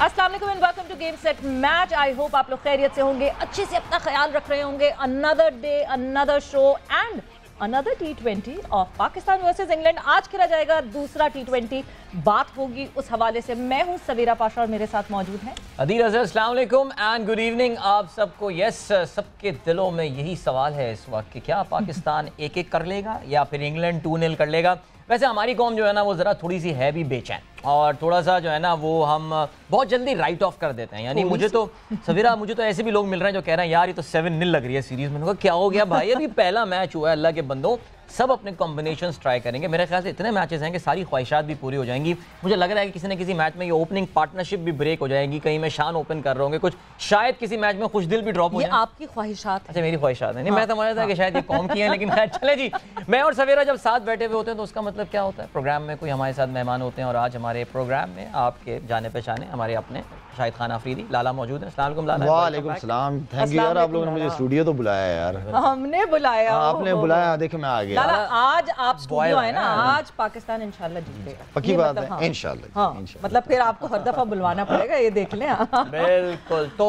अस्सलाम वालेकुम and welcome to game set match. I hope आप लोग खैरियत से होंगे, अच्छे से अपना ख्याल रख रहे होंगे। Another day, another show and another T20 of Pakistan versus England. आज खेला जाएगा दूसरा T20, बात होगी उस हवाले से। मैं हूं सवेरा पाशा और मेरे साथ मौजूद हैं अदील अज़हर। अस्सलाम वालेकुम एंड गुड इवनिंग आप सबको। यस, सबके दिलों में यही सवाल है इस वक्त कि क्या पाकिस्तान एक एक कर लेगा या फिर इंग्लैंड 2-0 कर लेगा। वैसे हमारी कौम जो है ना वो ज़रा थोड़ी सी है भी बेचैन और थोड़ा सा जो है ना वो हम बहुत जल्दी राइट ऑफ कर देते हैं। यानी मुझे तो सवेरा मुझे तो ऐसे भी लोग मिल रहे हैं जो कह रहे हैं यार ये तो 7-0 लग रही है सीरीज़। मैंने कहा क्या हो गया भाई, अभी पहला मैच हुआ है, अल्लाह के बंदों सब अपने कॉम्बिनेशंस ट्राई करेंगे। मेरे ख्याल से इतने मैचेस हैं कि सारी ख्वाहिशात भी पूरी हो जाएंगी। मुझे लग रहा है कि किसी न किसी मैच में ये ओपनिंग पार्टनरशिप भी ब्रेक हो जाएगी। कहीं में शान ओपन कर रहे होंगे, कुछ शायद किसी मैच में खुश दिल भी ड्रॉप हो जाए। आपकी ख्वाहिशात। अच्छा मेरी ख्वाहिशात है, नहीं मैं तो समझ था कि शायद ये कौम की है, लेकिन खैर चले जी। मैं और सवेरा जब साथ बैठे हुए होते हैं तो उसका मतलब क्या होता है, प्रोग्राम में कोई हमारे साथ मेहमान होते हैं। और आज हमारे प्रोग्राम में आपके जाने पहचाने हमारे अपने शाहिद खान अफरीदी लाला मौजूद हैं। अस्सलाम वालेकुम लाला। वालेकुम सलाम। थैंक यू यार, आप लोगों ने मुझे स्टूडियो तो बुलाया यार। हमने बुलाया, आपने बुलाया, देखो मैं आ गया। लाला आज आप स्टूडियो है ना, आज पाकिस्तान इंशाल्लाह जीतेगा, पक्की बात है। हाँ। इंशाल्लाह। हाँ, मतलब फिर आपको हर दफा बुलवाना पड़ेगा, ये देख लें। बिल्कुल। तो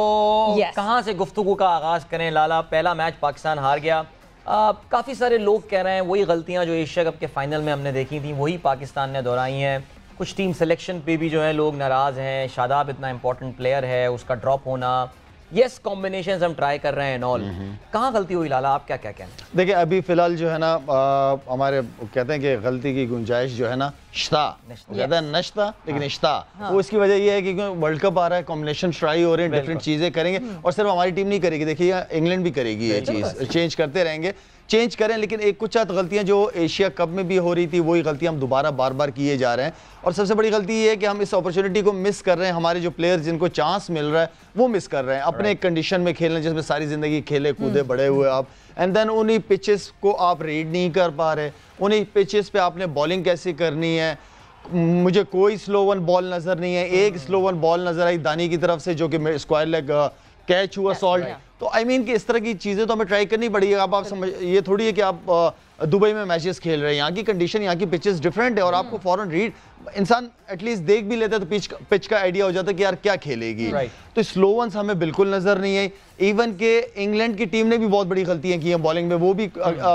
कहाँ से गुफ्तगू का आगाज करें लाला। पहला मैच पाकिस्तान हार गया। काफ़ी सारे लोग कह रहे हैं वही गलतियाँ जो एशिया कप के फाइनल में हमने देखी थी वही पाकिस्तान ने दोहराई हैं। कुछ टीम सिलेक्शन पे भी जो है लोग नाराज़ हैं। शादाब इतना इंपॉर्टेंट प्लेयर है, उसका ड्रॉप होना। यस, कॉम्बिनेशंस हम ट्राई कर रहे हैं नॉल। कहाँ गलती हुई लाला, आप क्या क्या कहते हैं? देखिए अभी फिलहाल जो है ना हमारे कहते हैं कि गलती की गुंजाइश जो है ना इश्ता, कहते हैं नश्ता लेकिन इश्ता। वो इसकी वजह ये है कि वर्ल्ड कप आ रहा है, कॉम्बिनेशन ट्राई हो रहे हैं, डिफरेंट चीज़ें करेंगे। और सिर्फ हमारी टीम नहीं करेगी, देखिए इंग्लैंड भी करेगी ये चीज़। चेंज करते रहेंगे, चेंज करें, लेकिन एक कुछ गलतियां जो एशिया कप में भी हो रही थी वही गलतियां हम दोबारा बार बार किए जा रहे हैं। और सबसे बड़ी गलती ये है कि हम इस अपॉर्चुनिटी को मिस कर रहे हैं। हमारे जो प्लेयर्स जिनको चांस मिल रहा है वो मिस कर रहे हैं अपने एक कंडीशन में खेलने जिसमें सारी जिंदगी खेले कूदे बड़े हुए आप, एंड देन उन्हीं पिचेस को आप रीड नहीं कर पा रहे। उन्हीं पिचेस पे आपने बॉलिंग कैसे करनी है। मुझे कोई स्लो वन बॉल नजर नहीं है। एक स्लो वन बॉल नजर आई दानी की तरफ से जो कि स्क्वायर लेग कैच हुआ सॉल्ट। तो आई मीन कि इस तरह की चीज़ें तो हमें ट्राई करनी पड़ेगी। आप समझ, ये थोड़ी है कि आप दुबई में मैचेस खेल रहे हैं, यहाँ की कंडीशन, यहाँ की पिचेस डिफरेंट है और आपको फॉरन रीड इंसान एटलीस्ट देख भी लेता है तो पिच का आइडिया हो जाता है कि यार क्या खेलेगी। तो स्लो वंस हमें बिल्कुल नजर नहीं आई। इवन के इंग्लैंड की टीम ने भी बहुत बड़ी गलतियां की हैं बॉलिंग में। वो भी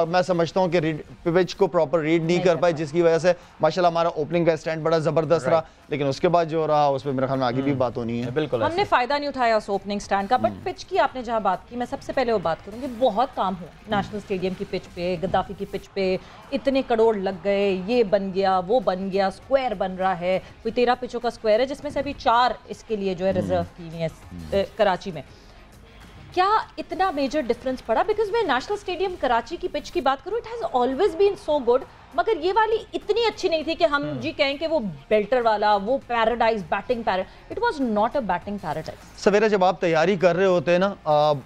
मैं समझता हूं कि पिच को प्रॉपर रीड नहीं कर पाए, जिसकी वजह से माशाल्लाह हमारा ओपनिंग का स्टैंड बड़ा जबरदस्त रहा। लेकिन उसके बाद जो रहा उस पर मेरे ख्याल में आगे भी बात होनी है। बिल्कुल हमने फायदा नहीं उठाया उस ओपनिंग स्टैंड का। बट पिच की आपने जहां बात की, मैं सबसे पहले वो बात करूंगी, बहुत काम हो नेशनल स्टेडियम की पिच पे, गद्दाफी की पिच पे इतने करोड़ लग गए, ये बन गया वो बन गया, स्क्वायर बन रहा है, कोई 13 पिचों का स्क्वायर है जिसमें से अभी 4 इसके लिए जो है रिजर्व की हुई है कराची में। क्या इतना मेजर डिफरेंस पड़ा? बिकॉज मैं नेशनल स्टेडियम कराची की पिच की बात करूं, it has always been so good, मगर ये वाली इतनी अच्छी नहीं थी कि हम जी कहें कि वो बेल्टर वाला, वो paradise, batting paradise. It was not a batting paradise. सवेरा जब आप तैयारी कर रहे होते हैं ना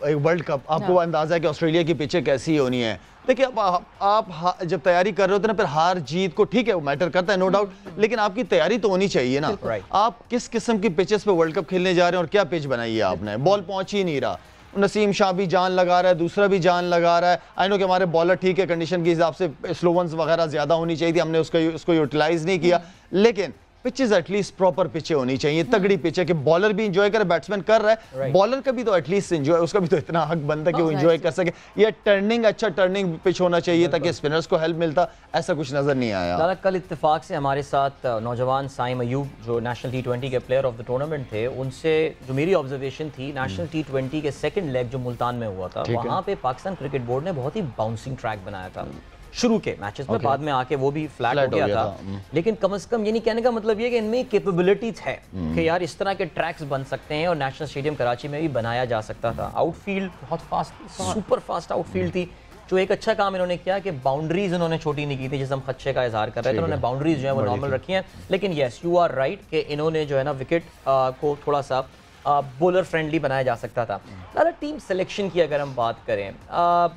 एक वर्ल्ड कप, आपको अंदाजा है कि ऑस्ट्रेलिया की पिचें कैसी होनी है। देखिए आप जब तैयारी कर रहे होते हैं ना, फिर हार जीत को ठीक है वो मैटर करता है, नो डाउट, लेकिन आपकी तैयारी तो होनी चाहिए ना। आप किस किस्म की पिचेस पे वर्ल्ड कप खेलने जा रहे हैं और क्या पिच बनाई है आपने। बॉल पहुंच ही नहीं रहा, नसीम शाह भी जान लगा रहा है, दूसरा भी जान लगा रहा है। आई नो कि हमारे बॉलर ठीक है, कंडीशन के हिसाब से स्लो वंस वगैरह ज्यादा होनी चाहिए थी, हमने उसको यूटिलाइज नहीं किया। लेकिन पिचेस एटलीस्ट प्रॉपर पिचें होनी चाहिए, तगड़ी पिचें कि बॉलर भी एंजॉय करे, बैट्समैन कर रहा है, बॉलर का भी तो एटलीस्ट एंजॉय, उसका भी तो इतना हक बनता है कि वो एंजॉय कर सके। ये टर्निंग, अच्छा टर्निंग पिच होना चाहिए ताकि स्पिनर्स को हेल्प मिलता। ऐसा कुछ नजर नहीं आया। लाला कल इत्तेफाक से हमारे साथ नौजवान साइम अयूब जो नेशनल T20 के प्लेयर ऑफ द टूर्नामेंट थे, उनसे जो मेरी ऑब्जर्वेशन थी नेशनल T20 के सेकंड लेग जो मुल्तान में हुआ था, वहाँ पे पाकिस्तान क्रिकेट बोर्ड ने बहुत ही बाउंसिंग ट्रैक बनाया था शुरू के मैचेस में। बाद में आके वो भी फ्लैट हो गया था। लेकिन कम से कम ये नहीं कहने का मतलब ये कि इनमें कैपेबिलिटीज है कि यार इस तरह के ट्रैक्स बन सकते हैं और नेशनल स्टेडियम कराची में भी बनाया जा सकता था। आउटफील्ड बहुत फास्ट, सुपर फास्ट आउटफील्ड थी। जो एक अच्छा काम इन्होंने किया कि बाउंड्रीज इन्होंने छोटी नहीं की थी, जैसे हम खदशे का इजहार कर रहे थे, उन्होंने बाउंड्रीज जो है वो नॉर्मल रखी हैं। लेकिन यस यू आर राइट कि इन्होंने जो है ना विकेट को थोड़ा सा बॉलर फ्रेंडली बनाया जा सकता था। लाला टीम सिलेक्शन की अगर हम बात करें,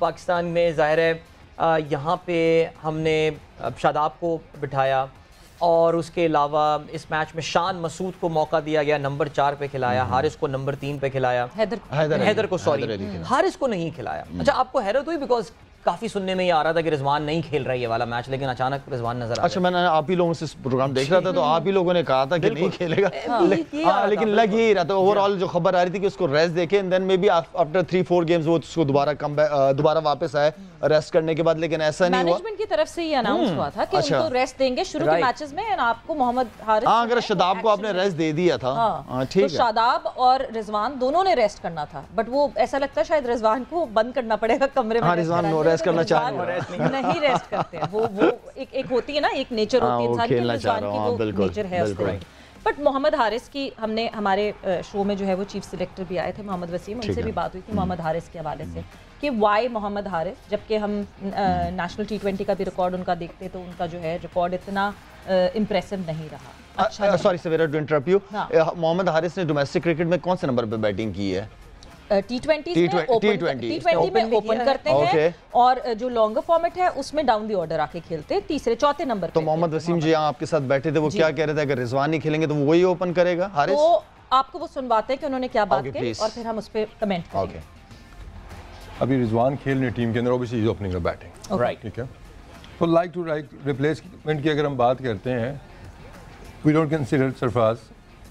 पाकिस्तान में जाहिर है यहाँ पे हमने शादाब को बिठाया और उसके अलावा इस मैच में शान मसूद को मौका दिया गया, नंबर 4 पे खिलाया, हारिस को नंबर 3 पे खिलाया, हैदर को सॉरी हारिस को नहीं खिलाया। अच्छा आपको हैरत हुई बिकॉज کافی سننے میں یہ آ رہا تھا کہ رضوان نہیں کھیل رہا ہے یہ والا میچ, لیکن اچانک رضوان نظر آ اچھا میں نے آپ ہی لوگوں سے پروگرام دیکھ رہا تھا تو آپ ہی لوگوں نے کہا تھا کہ نہیں کھیلے گا, لیکن لگ یہی رہا تھا اوور آل جو خبر آ رہی تھی کہ اس کو ریسٹ دیکھیں, دین میں بھی آفٹر 3-4 گیمز وہ اس کو دوبارہ واپس آئے ریسٹ کرنے کے بعد, لیکن ایسا نہیں ہوا. مینجمنٹ کی طرف سے یہ اناؤنس ہوا تھا کہ ان کو ریسٹ دیں گے شروع کے میچز میں, آپ کو محمد حارث ہاں اگر شاداب کو آپ نے ریسٹ دے دیا تھا ٹھیک ہے, تو شاداب اور رضوان دونوں نے ریسٹ کرنا تھا, بٹ وہ ایسا لگتا ہے شاید رضوان کو بند کرنا پڑے گا کمرے میں, رضوان ریسٹ کرنا چاہ نہیں ریسٹ کرتے ہیں, وہ ایک ہوتی ہے نا, ایک نیچر ہوتی ہے انسان کی, رضوان کی وہ نیچر ہے اس طرح. بٹ محمد حارث کی ہم نے ہمارے شو میں جو ہے وہ چیف سلیکٹر بھی آئے تھے محمد وسیم, ان سے بھی بات ہوئی تھی محمد حارث کے حوالے سے کہ وائی محمد حارث, جبکہ ہم نیشنل T20 کا بھی ریکارڈ ان کا دیکھتے تو ان کا جو ہے ریکارڈ اتنا امپریسو نہیں رہا. Sorry Savera to interrupt you, محمد حارث نے ڈومیسٹک کرکٹ میں کون سے نمبر پہ بیٹنگ کی ہے؟ T20 میں اوپن کرتے ہیں, اور جو لانگر فارمیٹ ہے اس میں ڈاؤن دی آرڈر آ کے کھیلتے ہیں تیسرے چوتھے نمبر پہ. تو محمد وسیم جی یہاں آپ کے ساتھ بیٹھے تھے, وہ کیا کہہ رہے تھے اگر رضوان نہیں کھیلیں گے تو وہی اوپن کرے گا حارث؟ تو آپ کو وہ سنواتے ہیں کہ انہوں نے کیا بات کی اور پھر ہم اس پہ کمنٹ کریں گے. ابھی رضوان کھیل رہے ٹیم کے اندر, obviously he's opening the batting, ٹھیک ہے. تو لائک ٹو لائک ریپلیسمنٹ کی اگر ہم بات کرتے ہیں, we don't consider Sarfaraz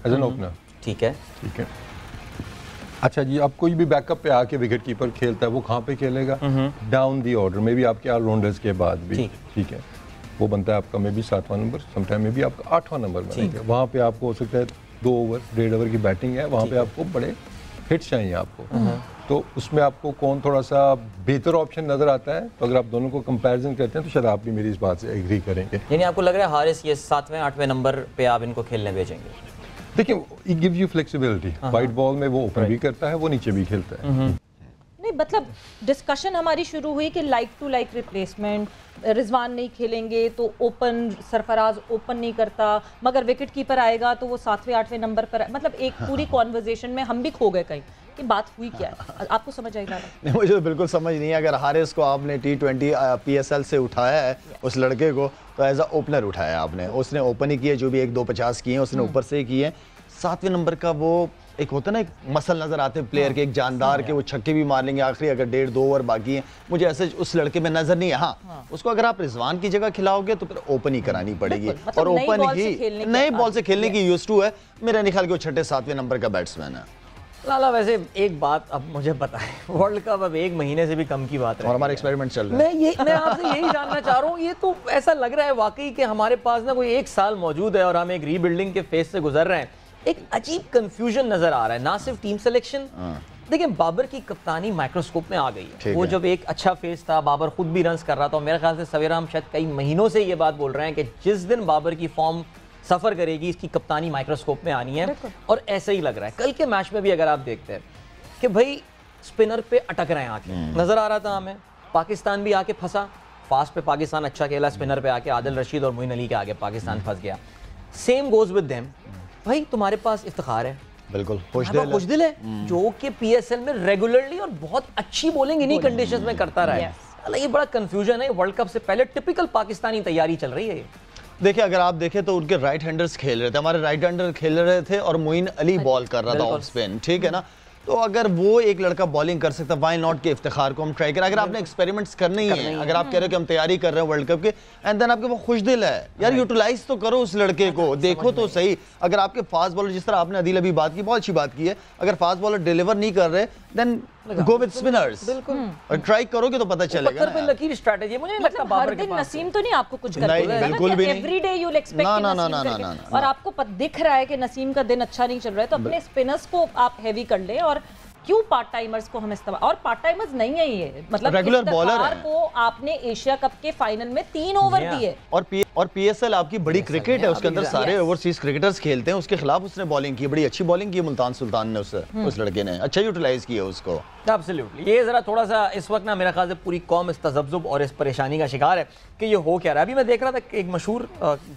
as an opener. ٹھیک ہے. اچھا جی, اب کوئی بھی بیک اپ پہ آ کے وکٹ کیپر کھیلتا ہے, وہ کہاں پہ کھیلے گا؟ ڈاؤن دی آرڈر میں بھی آپ کے آل راؤنڈرز کے بعد بھی, ٹھیک ہے, وہ بنتا ہے آپ کا میں بھی 7واں نمبر, سم ٹائم میں بھی آپ کا 8واں نمبر بنے گا. وہاں پہ آپ کو ہو سکتا ہے 2 اوور 1.5 اوور کی بیٹنگ ہے, وہاں پہ آپ کو بڑے ہٹس چاہیے آپ کو, تو اس میں آپ کو کون تھوڑا سا بہتر آپشن نظر آتا ہے؟ تو اگر آپ دونوں کو کمپیریزن کرتے ہیں تو شاید آپ بھی میری اس بات سے ایگری کریں گے. یعنی آپ کو لگ رہا ہے حارث یہ 7ویں 8ویں نمبر پہ آپ ان کو کھیلنے بھیجیں گے؟ دیکھیں it gives you flexibility, white ball میں وہ اوپن بھی کرتا ہے, وہ نیچے بھی کھیلتا ہے. نہیں مطلب ڈسکشن ہماری شروع ہوئی کہ لائک ٹو لائک ریپلیسمنٹ, رضوان نہیں کھیلیں گے تو اوپن سرفراز اوپن نہیں کرتا, مگر وکٹ کیپر آئے گا تو وہ 7ویں 8ویں نمبر پر, مطلب ایک پوری کانورزیشن میں ہم بھی کھو گئے کہیں کہ بات ہوئی کیا ہے. آپ کو سمجھ آئے گا؟ نہیں مجھے تو بالکل سمجھ نہیں ہے. اگر حارث کو آپ نے T20 PSL سے اٹھایا ہے اس لڑکے کو, تو ایز اے اوپنر اٹھایا آپ نے, اس نے اوپن ہی کیے, جو بھی 1-2-50 کیے ہیں اس نے اوپر سے ہی کیے ہیں. 7ویں نمبر کا وہ ایک ہوتا ہے نا, ایک مسل نظر آتے ہیں پلیئر کے, ایک جاندار کے, وہ چھکے بھی مار لیں گے آخری اگر 1.5-2 اوور باقی ہیں, مجھے ایسے اس لڑکے میں نظر نہیں ہے. ہاں اس کو اگر آپ رضوان کی جگہ کھلاؤ گے تو پھر اوپن ہی کرانی پڑے گی, اور اوپن ہی نئی بال سے کھیلنے کی یوز ٹو ہے. میرا نہیں خیال کہ وہ 6-7ویں نمبر کا بیٹسمین ہے. لالا ویسے ایک بات اب مجھے پتا ہے, ورلڈ کپ اب 1 مہینے سے بھی کم کی بات ہے, اور ہمارے ایکسپیریمنٹ چل رہے ہیں. میں آپ سے یہی جاننا چاہ رہا ہوں, یہ تو ایسا لگ رہا ہے واقعی کہ ہمارے پاس نا کوئی 1 سال موجود ہے اور ہم ایک ری بلڈنگ کے فیز سے گزر رہے ہیں. ایک عجیب کنفیوژن نظر آ رہا ہے, نہ صرف ٹیم سلیکشن. دیکھیں بابر کی کپتانی مائکروسکوپ میں آ گئی ہے. وہ جب ایک اچھا فیز تھا, بابر خود بھی رنز کر رہا تھا, اور میرے خیال سے سویرا ہم شاید کئی مہینوں سے یہ بات بول رہے ہیں کہ جس دن بابر کی فارم سفر کرے گی اس کی کپتانی مائکروسکوپ میں آنی ہے, اور ایسا ہی لگ رہا ہے. کل کے میچ میں بھی اگر آپ دیکھتے ہیں کہ بھائی اسپنر پہ اٹک رہے ہیں آ کے, نظر آ رہا تھا ہمیں. پاکستان بھی آ کے پھنسا, فاسٹ پہ پاکستان اچھا کھیلا, اسپنر پہ آ کے عادل رشید اور معین علی کے آگے پاکستان پھنس گیا. Same goes with them. بھائی تمہارے پاس افتخار ہے, بالکل خوش دل ہے, جو کہ PSL میں ریگولرلی اور بہت اچھی بولنگ انہی کنڈیشنز میں کرتا رہا ہے. یہ بڑا کنفیوژن ہے. ورلڈ کپ سے پہلے ٹپیکل پاکستانی تیاری چل رہی ہے. دیکھیں اگر آپ دیکھیں تو ان کے رائٹ ہینڈرز کھیل رہے تھے, ہمارے رائٹ ہینڈر کھیل رہے تھے, اور معین علی بال کر رہا تھا آف اسپن, ٹھیک ہے نا. تو اگر وہ ایک لڑکا بالنگ کر سکتا, وائی ناٹ کے افتخار کو ہم ٹرائی کریں. اگر آپ نے ایکسپیریمنٹس کرنے ہی ہیں, اگر آپ کہہ رہے ہو کہ ہم تیاری کر رہے ہیں ورلڈ کپ کے, اینڈ دین آپ کے وہ خوش دل ہے یار, یوٹیلائز تو کرو اس لڑکے کو, دیکھو تو صحیح. اگر آپ کے فاسٹ بالر, جس طرح آپ نے عدیل ابھی بات کی, بہت اچھی بات کی ہے, اگر فاسٹ بالر ڈیلیور نہیں کر رہے دین گو وتھ اسپنرز, اور ٹرائی کرو گے تو پتہ چلے گا. پتھر پہ لکیر اسٹریٹجی. مجھے لگتا ہے ہر دن نسیم تو نہیں آپ کو کچھ کرتے ہیں, بالکل بھی نہیں. Every day you will expect, اور آپ کو دکھ رہا ہے کہ نسیم کا دن اچھا نہیں چل رہا ہے, تو اپنے اسپنرز کو آپ ہیوی کر لیں. اور کیوں پارٹ ٹائمرز کو ہم استعمال, اور پارٹ ٹائمرز نہیں ہیں یہ, مطلب ریگولر بالر ہیں کو آپ نے ایشیا کپ کے فائنل میں 3 اوور دیے, اور PSL آپ کی بڑی کرکٹ ہے, اس کے اندر سارے اوورسیز کرکٹرز کھیلتے ہیں. اس کے خلاف اس نے بالنگ کی, بڑی اچھی بالنگ کی ملتان سلطان نے, اس لڑکے نے اچھا یوٹیلائز کیا اس کو. ایبسلیوٹلی. یہ ذرا تھوڑا سا اس وقت نا میرا خیال سے پوری قوم اس تذبذب اور اس پریشانی کا شکار ہے کہ یہ ہو کیا رہا ہے. ابھی میں دیکھ رہا تھا کہ ایک مشہور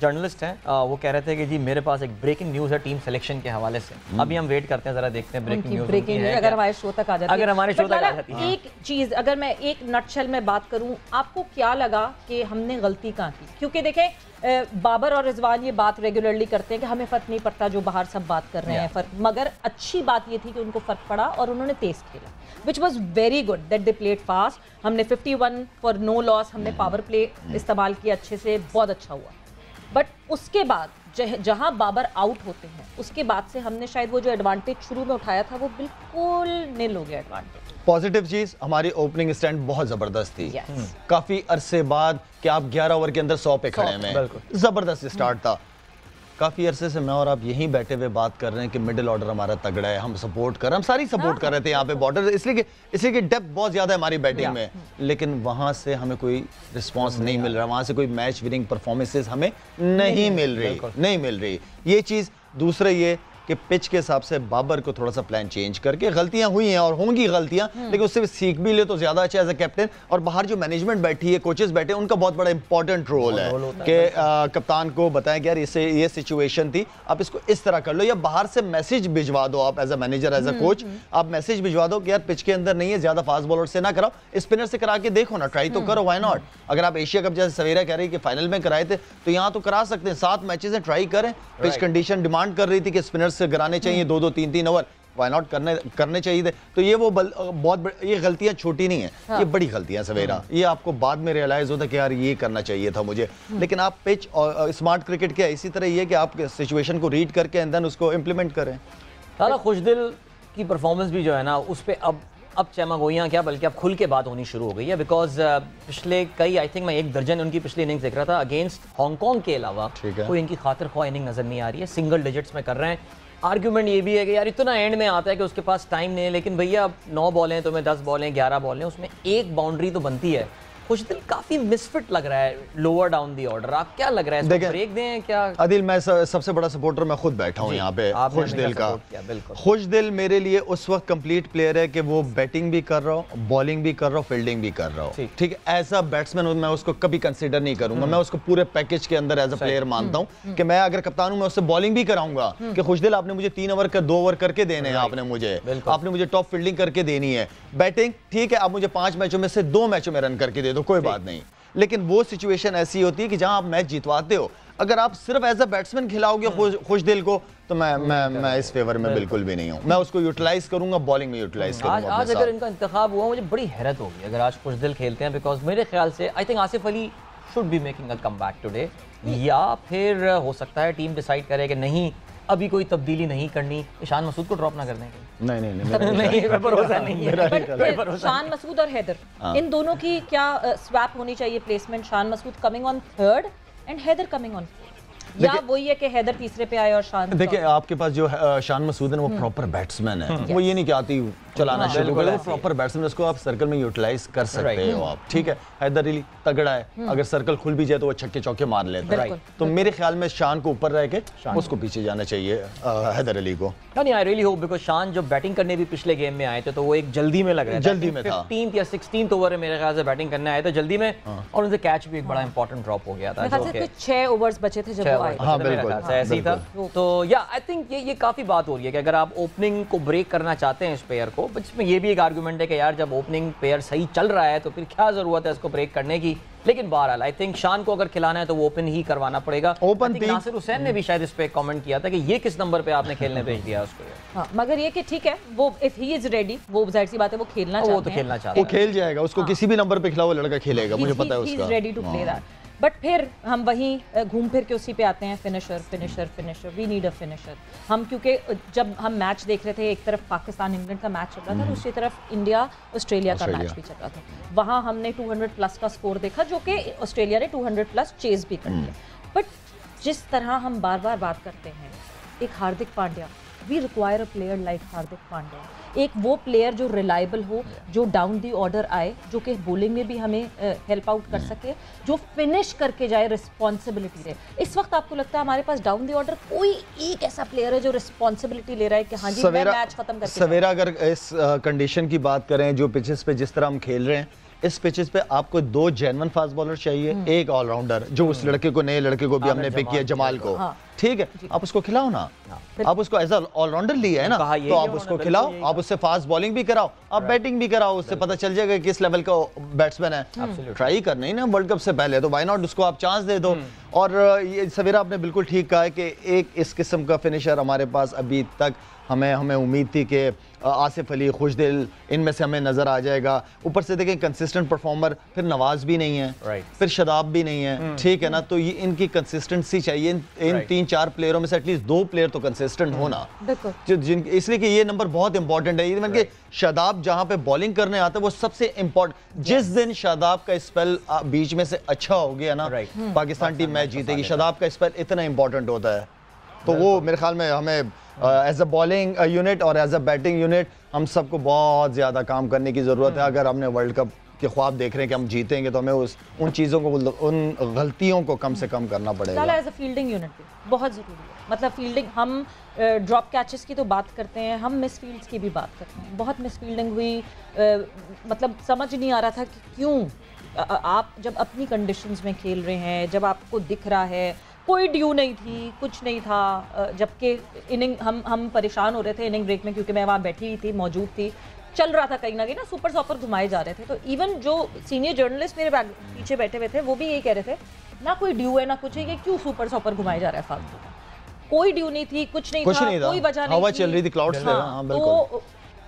جرنلسٹ ہیں, وہ کہہ رہے تھے کہ جی میرے پاس ایک بریکنگ نیوز ہے ٹیم سلیکشن کے حوالے سے. ابھی ہم ویٹ کرتے ہیں, ذرا دیکھتے ہیں بریکنگ نیوز. اگر हमारे शो तक आ जाती है। अगर हमारे शो तक आ जाती है। एक चीज़ अगर मैं एक नटशेल में बात करूं, आपको क्या लगा कि हमने गलती कहाँ की? क्योंकि देखें बाबर और रिजवान ये बात रेगुलरली करते हैं कि हमें फ़र्क नहीं पड़ता जो बाहर सब बात कर रहे हैं फ़र्क, मगर अच्छी बात ये थी कि उनको फ़र्क पड़ा और उन्होंने तेज़ खेला, which was very good that they played fast. हमने 51 फॉर नो लॉस, हमने पावर प्ले इस्तेमाल किया अच्छे से, बहुत अच्छा हुआ। बट उसके बाद जहां बाबर आउट होते हैं उसके बाद से हमने शायद वो जो एडवांटेज शुरू में उठाया था वो बिल्कुल निल हो गया एडवांटेज। पॉजिटिव चीज हमारी ओपनिंग स्टैंड बहुत जबरदस्त थी। काफी अरसे बाद कि आप 11 ओवर के अंदर 100 पे खड़े हैं, जबरदस्त स्टार्ट था। काफी अरसे से मैं और आप यहीं बैठे हुए बात कर रहे हैं कि मिडिल ऑर्डर हमारा तगड़ा है, हम सपोर्ट कर रहे हैं, हम सारी सपोर्ट कर रहे थे यहाँ पे बॉर्डर, इसलिए कि डेप्थ बहुत ज्यादा है हमारी बैटिंग में, लेकिन वहां से हमें कोई रिस्पांस नहीं मिल रहा, वहां से कोई मैच विनिंग परफॉर्मेंसेस हमें नहीं मिल रही। ये चीज। दूसरा ये कि पिच के हिसाब से बाबर को थोड़ा सा प्लान चेंज करके, गलतियां हुई हैं और होंगी गलतियां, लेकिन उससे भी सीख भी ले तो ज्यादा अच्छा एज ए कैप्टन। और बाहर जो मैनेजमेंट बैठी है, कोचेस बैठे हैं, उनका बहुत बड़ा इंपॉर्टेंट रोल है कि कप्तान को बताएं कि यार ये सिचुएशन थी, आप इसको इस तरह कर लो, या बाहर से मैसेज भिजवा दो आप as a manager, as a coach, आप मैसेज भिजवा दो कि यार पिच के अंदर नहीं है, ज्यादा फास्ट बॉलर से ना कराओ, स्पिनर से करा के देखो ना, ट्राई तो करो, व्हाई नॉट। अगर आप एशिया कप जैसे सवेरा कह रही कि फाइनल में कराए थे, तो यहाँ तो करा सकते हैं, 7 मैचेस हैं, ट्राई करें। पिच कंडीशन डिमांड कर रही थी कि स्पिनर से कराने चाहिए 2-2 3-3 ओवर, व्हाई नॉट करने चाहिए थे। तो ये वो बहुत ये गलतियां छोटी नहीं है, ये बड़ी गलतियां सवेरा, ये आपको बाद में रियलाइज होता है कि यार ये करना चाहिए था मुझे। लेकिन आप पिच और स्मार्ट क्रिकेट क्या इसी तरह ये कि आप सिचुएशन को रीड करके एंड देन उसको इम्प्लीमेंट करें। साला खुशदिल की परफॉर्मेंस भी जो है ना, उस पर अब चमगोइयाँ क्या बल्कि अब खुल के बात होनी शुरू हो गई है, बिकॉज पिछले कई आई थिंक मैं 1 दर्जन उनकी पिछली इनिंग्स देख रहा था अगेंस्ट हांगकॉन्ग के अलावा कोई इनकी खातिर ख्वाह इनिंग नजर नहीं आ रही है, सिंगल डिजिट्स में कर रहे हैं। आर्ग्यूमेंट ये भी है कि यार इतना एंड में आता है कि उसके पास टाइम नहीं है, लेकिन भैया 9 बॉलें तुम्हें 10 बॉलें 11 बॉलें, उसमें एक बाउंड्री तो बनती है। खुशदिल काफी मिसफिट लग रहा है लोअर डाउन दी ऑर्डर, आप क्या लग रहा है, इसको ब्रेक दें क्या? आदिल, मैं सबसे बड़ा सपोर्टर मैं खुद बैठा हूँ यहाँ पे खुशदिल का। खुशदिल मेरे लिए उस वक्त कंप्लीट प्लेयर है कि वो बैटिंग भी कर रहा हूँ, बॉलिंग भी कर रहा हूँ, फील्डिंग भी कर रहा हूँ, ठीक है। एज अ बैट्समैन मैं उसको कभी कंसिडर नहीं करूंगा, मैं उसको पूरे पैकेज के अंदर एज अ प्लेयर मानता हूँ कि मैं अगर कप्तान हूँ मैं उससे बॉलिंग भी कराऊंगा कि खुशदिल आपने मुझे 3 ओवर 2 ओवर करके देने हैं, आपने मुझे टॉप फील्डिंग करके देनी है, बैटिंग ठीक है आप मुझे 5 मैचों में से 2 मैचों में रन करके दे दो, कोई बात नहीं। लेकिन वो सिचुएशन ऐसी होती है कि जहां आप मैच जितवाते हो, अगर आप सिर्फ एज अ बैट्समैन खिलाओगे खुशदिल को, तो मैं इस फेवर में बिल्कुल भी नहीं हूं। मैं उसको यूटिलाइज करूंगा, बॉलिंग में यूटिलाइज करूंगा। आज अगर इनका इंतखाब हुआ मुझे बड़ी हैरत होगी अगर आज खुशदिल खेलते हैं, बिकॉज मेरे ख्याल से I think Asif Ali should be making a comeback today, या फिर हो सकता है टीम डिसाइड करे कि नहीं अभी कोई तब्दीली नहीं करनी, ईशान मसूद को ड्रॉप ना कर देंगे। नहीं भरोसा नहीं है। शान मसूद और हैदर, इन दोनों की क्या स्वैप होनी चाहिए placement? Shan Masood coming on 3rd and Haider coming on 4th, या वही है कि हैदर तीसरे पे आए और शान? देखिए आपके पास जो शान मसूद है वो प्रॉपर बैट्समैन है, वो ये नहीं कि आती चलाना शुरू करे, वो प्रॉपर बैट्समैन, उसको आप सर्कल में यूटिलाइज कर सकते हो आप, ठीक है। हैदर अली तगड़ा है, अगर सर्कल खुल भी जाए तो वो छक्के चौके मार लेता है, तो मेरे ख्याल में शान को ऊपर रह के उसको पीछे जाना चाहिए हैदर अली को। नहीं आई रियली होप, बिकॉज शान जब बैटिंग करने भी पिछले गेम में आए थे तो वो एक जल्दी में लग रहा था, जल्दी में था, 15th या 16th ओवर में मेरे ख्याल से बैटिंग करने आए थे जल्दी में, और उनसे कैच भी एक बड़ा इंपॉर्टेंट ड्रॉप हो गया था, जो कि 6 ओवर्स बचे थे जब वो आए। हां बिल्कुल ऐसे ही था। तो या आई थिंक ये काफी बात हो रही है कि अगर आप ओपनिंग को ब्रेक करना चाहते हैं इस पेयर को, जिसमें ये भी एक आर्गुमेंट है कि यार जब ओपनिंग पेयर सही चल रहा है तो फिर क्या जरूरत है इसको ब्रेक करने की। लेकिन बहरहाल आई थिंक शान को अगर खिलाना है तो वो ओपन ही करवाना पड़ेगा। नासिर हुसैन ने भी शायद इस पे कमेंट किया था कि ये किस नंबर पे आपने खेलने भेज दिया उसको। हाँ, मगर ये कि ठीक है वो इफ ही इज रेडी, वो जाहिर सी बात है वो खेलना चाहते हैं, वो तो खेलना चाहते हैं, वो खेल जाएगा, उसको किसी भी नंबर पे खिलाओ लड़का खेलेगा, मुझे पता है उसका, he is ready to play that. But फिर हम वहीं घूम फिर के उसी पे आते हैं, finisher finisher finisher, we need a finisher. हम क्योंकि जब हम मैच देख रहे थे, एक तरफ पाकिस्तान इंग्लैंड का मैच चल रहा था, दूसरी तरफ इंडिया ऑस्ट्रेलिया का मैच भी चल रहा था, वहाँ हमने 200 प्लस का स्कोर देखा जो कि ऑस्ट्रेलिया ने 200 प्लस चेज भी कर लिया। बट जिस तरह हम बार बार बात करते हैं, एक Hardik Pandya, we require a player like Hardik Pandya, एक वो प्लेयर जो रिलायबल हो, जो डाउन दी ऑर्डर आए, जो कि बॉलिंग में भी हमें हेल्प आउट कर सके, जो फिनिश करके जाए, रिस्पॉन्सिबिलिटी रहे। इस वक्त आपको लगता है हमारे पास डाउन दी ऑर्डर कोई एक ऐसा प्लेयर है जो रिस्पॉन्सिबिलिटी ले रहा है कि हाँ जी मैं मैच खत्म करके? सवेरा अगर इस कंडीशन की बात करें, जो पिचेस पे जिस तरह हम खेल रहे हैं, اس پچز پہ آپ کو 2 جینون فاسٹ بالر چاہیے, ایک آل راؤنڈر جو اس لڑکے کو, نئے لڑکے کو بھی ہم نے پک کیا, جمال کو, ٹھیک ہے, آپ اس کو کھلاؤ نا, آپ اس کو ایز آل راؤنڈر لیا ہے نا, تو آپ اس کو کھلاؤ, آپ اس سے فاسٹ بالنگ بھی کراؤ, آپ بیٹنگ بھی کراؤ, اس سے پتہ چل جائے گا کس لیول کا بیٹسمین ہے. ٹرائی کرنا ہی نا ورلڈ کپ سے پہلے, تو وائی ناٹ اس کو آپ چانس دے دو. اور یہ سویرا آپ نے بالکل ٹھیک کہا ہے کہ ایک اس قسم کا فنشر ہمارے پاس ابھی تک ہمیں امید تھی کہ آصف علی, خوشدل, ان میں سے ہمیں نظر آ جائے گا. اوپر سے دیکھیں کنسسٹنٹ پرفارمر, پھر نواز بھی نہیں ہے, پھر شاداب بھی نہیں ہے, ٹھیک ہے نا, تو یہ ان کی کنسسٹنسی چاہیے. ان 3-4 پلیئروں میں سے ایٹ لیسٹ 2 پلیئر تو کنسسٹنٹ ہونا, اس لیے کہ یہ نمبر بہت امپورٹنٹ ہے. ایون کہ شاداب جہاں پہ بالنگ کرنے آتا ہے وہ سب سے امپورٹنٹ, جس دن شاداب کا اسپیل بیچ میں سے اچھا ہو گیا نا, پاکستان ٹیم میچ جیتے گی. شاداب کا اسپیل اتنا امپورٹنٹ ہوتا ہے, تو وہ میرے خیال میں ہمیں ایز اے بالنگ یونٹ اور ایز اے بیٹنگ یونٹ ہم سب کو بہت زیادہ کام کرنے کی ضرورت ہے. اگر ہم نے ورلڈ کپ کے خواب دیکھ رہے ہیں کہ ہم جیتیں گے, تو ہمیں ان چیزوں کو, ان غلطیوں کو کم سے کم کرنا پڑے گا. ایز اے فیلڈنگ یونٹ بھی بہت ضروری ہے. مطلب فیلڈنگ, ہم ڈراپ کیچز کی تو بات کرتے ہیں, ہم مس فیلڈز کی بھی بات کرتے ہیں. بہت مس فیلڈنگ ہوئی, مطلب سمجھ نہیں آ رہا تھا کہ کیوں. آپ جب اپنی کنڈیشنز میں کھیل رہے ہیں, جب آپ کو دکھ رہا ہے, کوئی ڈیو نہیں تھی, کچھ نہیں تھا, جبکہ اننگ ہم پریشان ہو رہے تھے اننگ بریک میں, کیونکہ میں وہاں بیٹھی ہوئی تھی, موجود تھی, چل رہا تھا کہیں نہ کہیں نا, سپر ساپر گھمائے جا رہے تھے. تو ایون جو سینئر جرنلسٹ میرے پیچھے بیٹھے ہوئے تھے وہ بھی یہی کہہ رہے تھے, نہ کوئی ڈیو ہے نہ کچھ ہے, یہ کیوں سپر ساپر گھمائے جا رہا ہے فالتو کا. کوئی ڈیو نہیں تھی, کچھ نہیں تھا, کوئی وجہ نہیں, ہوا چل رہی تھی, کلاؤڈز تھے. ہاں بالکل.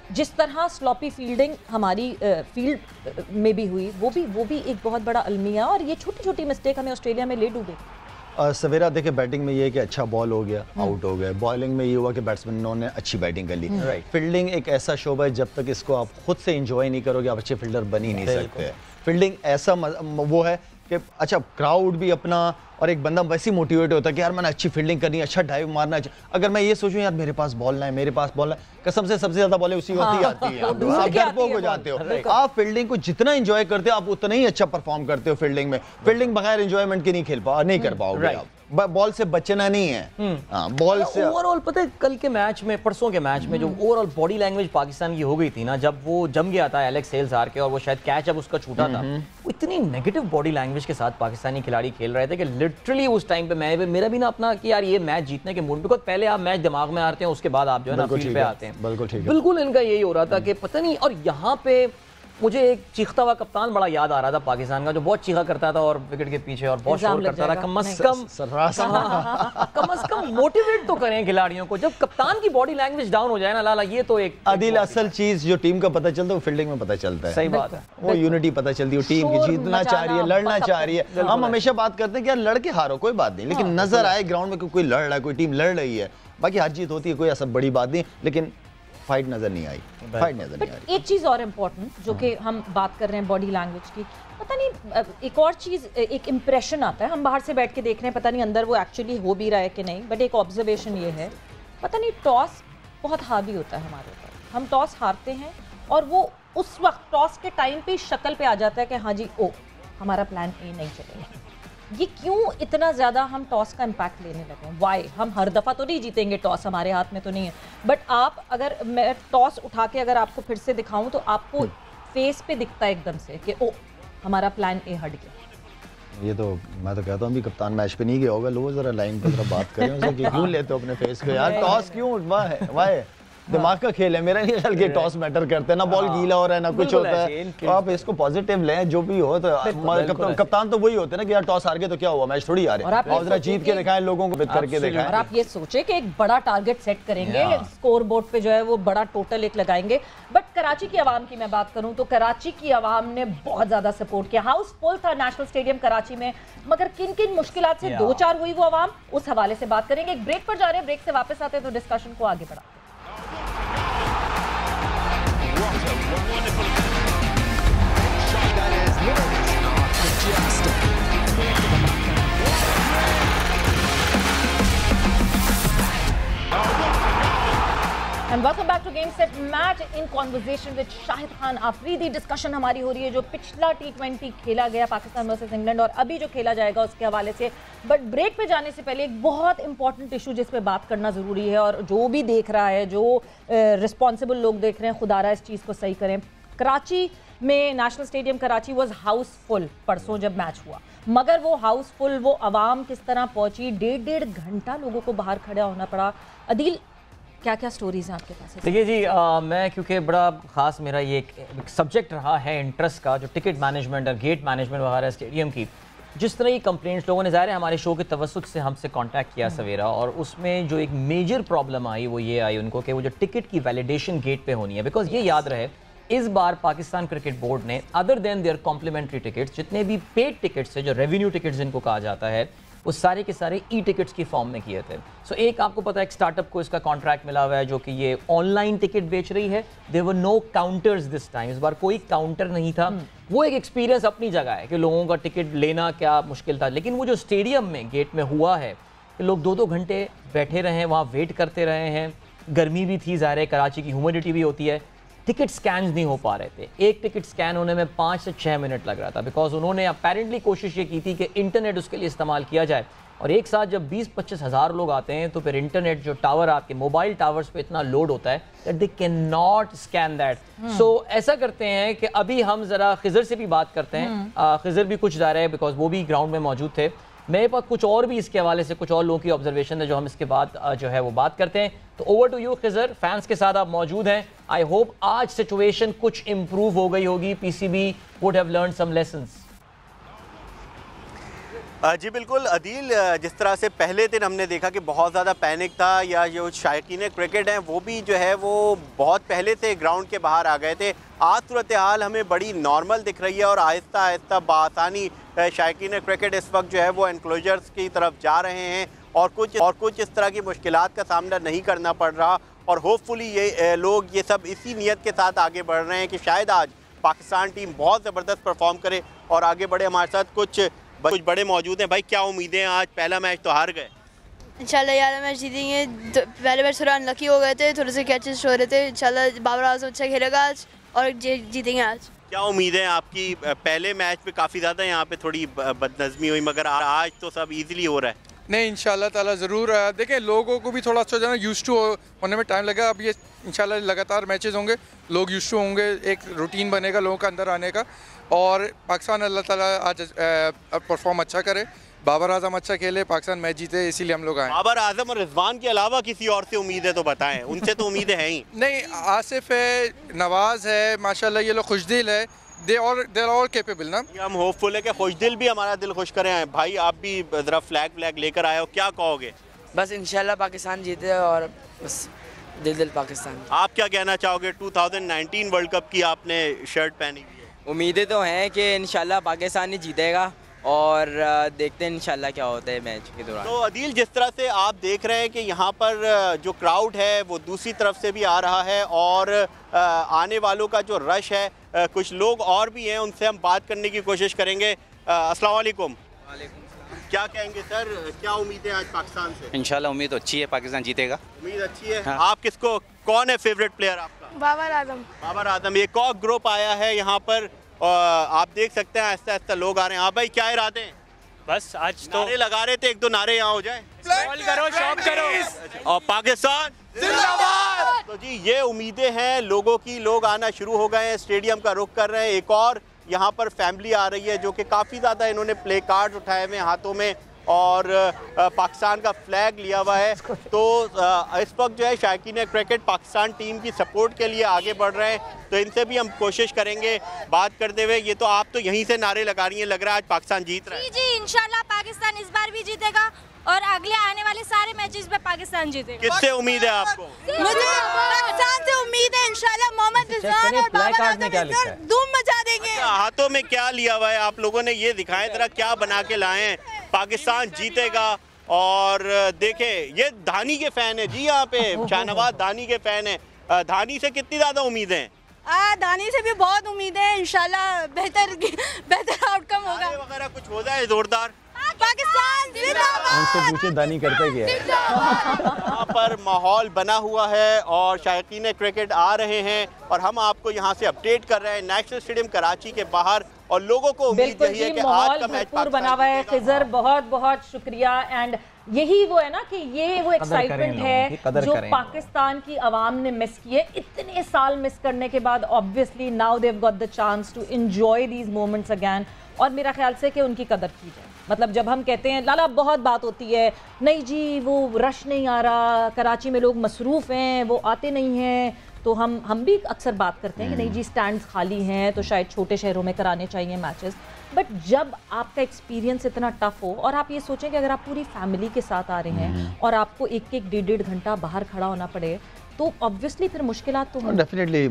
جس طرح سلوپی فیلڈنگ ہماری فیلڈ میں بھی ہوئی, وہ بھی ایک بہت بڑا المیہ, اور یہ چھوٹی چھوٹی مسٹیک ہمیں آسٹریلیا میں لے ڈوبے. سویرا دیکھیں, بیٹنگ میں یہ ہے کہ اچھا بال ہو گیا, آؤٹ ہو گیا. بالنگ میں یہ ہوا کہ بیٹسمینوں نے اچھی بیٹنگ کر لی. فیلڈنگ ایک ایسا شعبہ ہے, جب تک اس کو آپ خود سے انجوائے نہیں کرو گے آپ اچھے فیلڈر بن ہی نہیں سکتے. فیلڈنگ ایسا وہ ہے کہ اچھا کراؤڈ بھی اپنا, اور ایک بندہ ویسے موٹیویٹ ہوتا ہے کہ یار میں نے اچھی فیلڈنگ کرنی ہے, اچھا ڈائیو مارنا ہے. اگر میں یہ سوچوں یار میرے پاس بال نہ ہے, میرے پاس بال نہ ہے, قسم سے سب سے زیادہ بالیں اسی وقت ہی آتی ہیں, آپ ڈرپوک ہو جاتے ہو. آپ فیلڈنگ کو جتنا انجوائے کرتے ہو آپ اتنا ہی اچھا پرفارم کرتے ہو فیلڈنگ میں. فیلڈنگ بغیر انجوائمنٹ کے نہیں کر پاؤ گے آپ. بال سے بچنا نہیں ہے, بال سے. اوور آل پتہ ہے کل کے میچ میں, پرسوں کے میچ میں جو over all body language Pakistan کی ہو گئی تھی نا, جب وہ جم گیا تھا ایلیکس ہیلز ہار کے, اور وہ شاید کیچ اب اس کا چھوٹا تھا, وہ اتنی نیگیٹو باڈی لینگویج کے ساتھ پاکستانی کھلاڑی کھیل رہے تھے کہ لٹرلی اس ٹائم پہ میرا بھی نا اپنا کہ یار یہ میچ جیتنے کے موڈ, بیکاز پہلے آپ میچ دماغ میں آتے ہیں, اس کے بعد آپ جو ہے نا فیلڈ پہ آتے ہیں. بالکل ان کا یہی ہو رہا تھا کہ پتہ نہیں. اور یہاں پہ مجھے ایک چیختا ہوا کپتان بڑا یاد آ رہا تھا پاکستان کا, جو بہت چیخا کرتا تھا اور وکٹ کے پیچھے اور بہت شور کرتا تھا. کم از کم موٹیویٹ تو کریں کھلاڑیوں کو. جب کپتان کی باڈی لینگویج ڈاؤن ہو جائے نا لالا, یہ تو ایک عادل اصل چیز جو ٹیم کا پتہ چلتا ہے وہ فیلڈنگ میں پتہ چلتا ہے. صحیح بات ہے, وہ یونٹی پتہ چلتی ہے, ٹیم کی جیتنا چاہ رہی ہے, لڑنا چاہ رہی ہے. ہم ہمیشہ بات کرتے ہیں کہ یار لڑ کے ہارو کوئی بات نہیں, لیکن نظر آئے گراؤنڈ میں کوئی لڑ رہا ہے, کوئی ٹیم لڑ رہی ہے. باقی ہار جیت ہوتی ہے, کوئی ایسا بڑی بات نہیں, لیکن فائٹ نظر نہیں آئی. ایک چیز اور امپورٹنٹ جو کہ ہم بات کر رہے ہیں باڈی لینگویج کی, پتہ نہیں ایک اور چیز, ایک امپریشن آتا ہے, ہم باہر سے بیٹھ کے دیکھ رہے ہیں, پتہ نہیں اندر وہ ایکچولی ہو بھی رہا ہے کہ نہیں, بٹ ایک آبزرویشن یہ ہے, پتہ نہیں ٹاس بہت حاوی ہوتا ہے ہمارے اوپر. ہم ٹاس ہارتے ہیں اور وہ اس وقت ٹاس کے ٹائم پہ شکل پہ آ جاتا ہے کہ ہاں جی او ہمارا پلان اے نہیں چلے گا. یہ کیوں اتنا زیادہ ہم ٹاس کا امپیکٹ لینے لگے ہیں؟ وائی؟ ہم ہر دفعہ تو نہیں جیتیں گے, ٹاس ہمارے ہاتھ میں تو نہیں ہے, بٹ آپ اگر میں ٹاس اٹھا کے اگر آپ کو پھر سے دکھاؤں تو آپ کو فیس پہ دکھتا ہے ایک دم سے کہ او ہمارا پلان اے ہٹ گیا. یہ تو میں تو کہتا ہوں بھی کپتان میچ پہ نہیں گیا ہوگا, لوگ ذرا لائن پہ ذرا بات کریں اسے کہ کیوں لیتے ہو اپنے فیس پہ یار ٹاس کیوں, وائی دماغ کا کھیل ہے, میرا نہیں خیال کہ ٹاس میٹر کرتے ہیں, نہ بال گیلا ہو رہا ہے نہ کچھ ہوتا ہے. آپ اس کو پازیٹیو لیں, جو بھی ہو. تو کپتان تو وہی ہوتے ہیں نا کہ یار ٹاس ہار گئے تو کیا ہوا, میچ تھوڑی ہارے, اور ذرا جیت کے دکھائیں, لوگوں کو بت کر کے دکھائیں. اور آپ یہ سوچیں کہ ایک بڑا ٹارگٹ سیٹ کریں گے, اسکور بورڈ پہ جو ہے وہ بڑا ٹوٹل ایک لگائیں گے. بٹ کراچی کی عوام کی میں بات کروں تو کراچی کی عوام نے بہت زیادہ سپورٹ کیا. ہاؤس فل تھا نیشنل اسٹیڈیم کراچی میں, مگر کن کن مشکلات سے دو چار ہوئی وہ عوام, اس حوالے سے بات کریں گے. ایک بریک پر جا رہے ہیں, بریک سے واپس آتے ہیں تو ڈسکشن کو آگے بڑھاتے ہیں. And welcome back to Game Set Match in conversation with Shahid Khan Afridi. Discussion ہماری ہو رہی ہے جو پچھلا T20 کھیلا گیا پاکستان ورسز انگلینڈ اور ابھی جو کھیلا جائے گا اس کے حوالے سے. بٹ بریک پہ جانے سے پہلے ایک بہت امپورٹنٹ ایشو جس پہ بات کرنا ضروری ہے, اور جو بھی دیکھ رہا ہے, جو رسپانسبل لوگ دیکھ رہے ہیں, خدا را اس چیز کو صحیح کریں. कराची में national stadium Karachi was Housefull परसों जब मैच हुआ, मगर वो हाउसफुल, वो आवाम किस तरह पहुंची, 1.5 घंटा लोगों को बाहर खड़ा होना पड़ा। अदील, क्या क्या स्टोरीज हैं आपके पास? देखिए जी, मैं क्योंकि बड़ा ख़ास मेरा ये एक सब्जेक्ट रहा है इंटरेस्ट का, जो टिकट मैनेजमेंट और गेट मैनेजमेंट वगैरह स्टेडियम की, जिस तरह की कंप्लेंट्स लोगों ने ज़ाहिर है हमारे शो के तवस्सुत से हमसे कांटेक्ट किया सवेरा, और उसमें जो एक मेजर प्रॉब्लम आई वो ये आई उनको कि वो जो टिकट की वैलिडेशन गेट पे होनी है। बिकॉज ये याद रहे, इस बार पाकिस्तान क्रिकेट बोर्ड ने other than their complimentary tickets, जितने भी पेड टिकट्स है, जो रेवेन्यू टिकट्स जिनको कहा जाता है, वो सारे के सारे ई टिकट्स की फॉर्म में किए थे। सो एक आपको पता है एक स्टार्टअप को इसका कॉन्ट्रैक्ट मिला हुआ है जो कि ये ऑनलाइन टिकट बेच रही है। There were no counters this time, इस बार कोई काउंटर नहीं था। वो एक एक्सपीरियंस अपनी जगह है कि लोगों का टिकट लेना क्या मुश्किल था, लेकिन वो जो स्टेडियम में गेट में हुआ है कि लोग 2-2 घंटे बैठे रहे हैं, वहाँ वेट करते रहे हैं, गर्मी भी थी, ज़ाहिर है कराची की ह्यूमिडिटी भी होती है, टिकट स्कैन नहीं हो पा रहे थे। एक टिकट स्कैन होने में 5 से 6 मिनट लग रहा था, बिकॉज उन्होंने अपेरेंटली कोशिश ये की थी कि इंटरनेट उसके लिए इस्तेमाल किया जाए, और एक साथ जब 20-25 हज़ार लोग आते हैं तो फिर इंटरनेट जो टावर आपके मोबाइल टावर्स पे इतना लोड होता है that they can not scan that. So ऐसा करते हैं कि अभी हम ज़रा खिज़र से भी बात करते हैं। खिज़र भी कुछ जा रहे हैं बिकॉज वो भी ग्राउंड में मौजूद थे। मेरे पास कुछ और भी इसके हवाले से कुछ और लोगों की ऑब्जर्वेशन है जो हम इसके बाद जो है वो बात करते हैं। तो over to you Khizar, fans के साथ आप मौजूद हैं। आई होप आज सिचुएशन कुछ इम्प्रूव हो गई होगी, PCB would have learn some lessons. जी बिल्कुल अदील, जिस तरह से पहले दिन हमने देखा कि बहुत ज़्यादा पैनिक था, या जो शायकीन क्रिकेट हैं वो भी जो है वो बहुत पहले से ग्राउंड के बाहर आ गए थे। आज सूरत हाल हमें बड़ी नॉर्मल दिख रही है और आहिस्ता आहिस्ता बासानी शायकीन क्रिकेट इस वक्त जो है वो एनक्लोजर्स की तरफ जा रहे हैं और कुछ इस तरह की मुश्किलात का सामना नहीं करना पड़ रहा। और होपफुली ये लोग ये सब इसी नीयत के साथ आगे बढ़ रहे हैं कि शायद आज पाकिस्तान टीम बहुत ज़बरदस्त परफॉर्म करे और आगे बढ़े। हमारे साथ कुछ बड़े मौजूद हैं। भाई क्या उम्मीदें हैं? आज पहला मैच तो हार गए, इंशाल्लाह यार मैच जीतेंगे। पहले मैच थोड़ा अनलकी हो गए थे, थोड़े से कैचेस हो रहे थे। इंशाल्लाह बाबर आजम अच्छा खेलेगा आज और जीतेंगे आज। क्या उम्मीद है आपकी? पहले मैच में काफ़ी ज़्यादा यहाँ पे थोड़ी बदनज़मी हुई, मगर आज तो सब इजीली हो रहा है। नहीं, इंशाल्लाह ताला ज़रूर। देखें, लोगों को भी थोड़ा अच्छा जाना, यूज़ टू होने में टाइम लगेगा। अब ये इंशाल्लाह लगातार मैचेस होंगे, लोग यूज़ टू होंगे, एक रूटीन बनेगा लोगों का अंदर आने का। और पाकिस्तान अल्लाह ताला आज परफॉर्म अच्छा करे, बाबर आजम अच्छा खेले, पाकिस्तान मैच जीते, इसीलिए हम लोग आए। बाबर आजम और रिजवान के अलावा किसी और से उम्मीद है तो बताएं, उनसे तो उम्मीदें हैं ही नहीं। आसिफ है, नवाज है, माशाल्लाह ये लोग खुशदिल है, दे ऑल कैपेबल ना। हम होपफुल है कि खुशदिल भी हमारा दिल खुश करें। भाई आप भी ज़रा फ्लैग लेकर आए हो, क्या कहोगे? बस इंशाल्लाह पाकिस्तान जीते और बस दिल पाकिस्तान। आप क्या कहना चाहोगे? 2019 वर्ल्ड कप की आपने शर्ट पहनी हुई है, उम्मीदें तो हैं कि इंशाल्लाह पाकिस्तान ही जीतेगा और देखते हैं इंशाल्लाह क्या होता है मैच के दौरान। तो अदील, जिस तरह से आप देख रहे हैं कि यहाँ पर जो क्राउड है वो दूसरी तरफ से भी आ रहा है और आने वालों का जो रश है, कुछ लोग और भी हैं, उनसे हम बात करने की कोशिश करेंगे। अस्सलाम वालेकुम। क्या कहेंगे सर, क्या उम्मीद है आज पाकिस्तान से? इंशाल्लाह उम्मीद अच्छी है, पाकिस्तान जीतेगा। उम्मीद अच्छी है। हाँ। आप किसको, कौन है फेवरेट प्लेयर आपका? बाबर आजम। बाबर आजम। एक और ग्रुप आया है यहाँ पर, आप देख सकते हैं आहिस्ता आहिस्ता लोग आ रहे हैं। हाँ भाई, क्या इरादे हैं? बस आज तो नारे लगा रहे थे, एक दो नारे यहाँ हो जाए। करो, शॉप करो और पाकिस्तान जिंदाबाद। तो जी ये उम्मीदें हैं लोगों की, लोग आना शुरू हो गए हैं, स्टेडियम का रुख कर रहे हैं। एक और यहाँ पर फैमिली आ रही है जो कि काफ़ी ज़्यादा इन्होंने प्ले कार्ड उठाए हुए हाथों में और पाकिस्तान का फ्लैग लिया हुआ है। तो इस वक्त जो है शायकीन क्रिकेट पाकिस्तान टीम की सपोर्ट के लिए आगे बढ़ रहे हैं, तो इनसे भी हम कोशिश करेंगे बात करते हुए। ये तो आप तो यहीं से नारे लगा रही हैं, लग रहा है आज पाकिस्तान जीत रहा है। जी इंशाल्लाह पाकिस्तान इस बार भी जीतेगा और अगले आने वाले सारे मैचेस में पाकिस्तान जीतेगा। किससे उम्मीद है आपको? मुझे पाकिस्तान से उम्मीद है, इंशाल्लाह मोहम्मद रिजवान और बाबर आजम धूम मचा देंगे। हाथों में क्या लिया हुआ है आप लोगों ने, ये दिखाएं जरा, क्या बना के लाए हैं? पाकिस्तान जीतेगा। और देखें, ये धानी के फैन है जी, यहाँ पे शाहनवाज धानी के फैन है। धानी से कितनी ज्यादा उम्मीदें हैं? दानी से भी बहुत उम्मीद है, इंशाल्लाह बेहतर आउटकम होगा। वगैरह कुछ हो जाए जोरदार। पाकिस्तान जिंदाबाद। उनसे पूछे दानी करते क्या है। यहाँ पर माहौल बना हुआ है और शायकीन क्रिकेट आ रहे हैं और हम आपको यहाँ से अपडेट कर रहे हैं नेशनल स्टेडियम कराची के बाहर। और लोगों को उम्मीद यही है कि आज का मैच बना हुआ है। खिज़र, बहुत बहुत शुक्रिया। एंड یہی وہ ہے نا کہ یہ وہ ایکسائٹمنٹ ہے جو پاکستان کی عوام نے مس کی ہے اتنے سال مس کرنے کے بعد. obviously now they've got the chance to enjoy these moments again, اور میرا خیال سے کہ ان کی قدر کی جائے. مطلب جب ہم کہتے ہیں لالا بہت بات ہوتی ہے نہیں جی وہ رش نہیں آ رہا, کراچی میں لوگ مصروف ہیں وہ آتے نہیں ہیں, تو ہم بھی اکثر بات کرتے ہیں کہ نہیں جی سٹینڈز خالی ہیں تو شاید چھوٹے شہروں میں کرانے چاہیے میچز. بٹ جب آپ کا ایکسپیرینس اتنا ٹف ہو اور آپ یہ سوچیں کہ اگر آپ پوری فیملی کے ساتھ آ رہے ہیں اور آپ کو ایک ڈیڑھ گھنٹہ باہر کھڑا ہونا پڑے تو obviously پھر مشکلات تو ہیں. ڈیفینیٹلی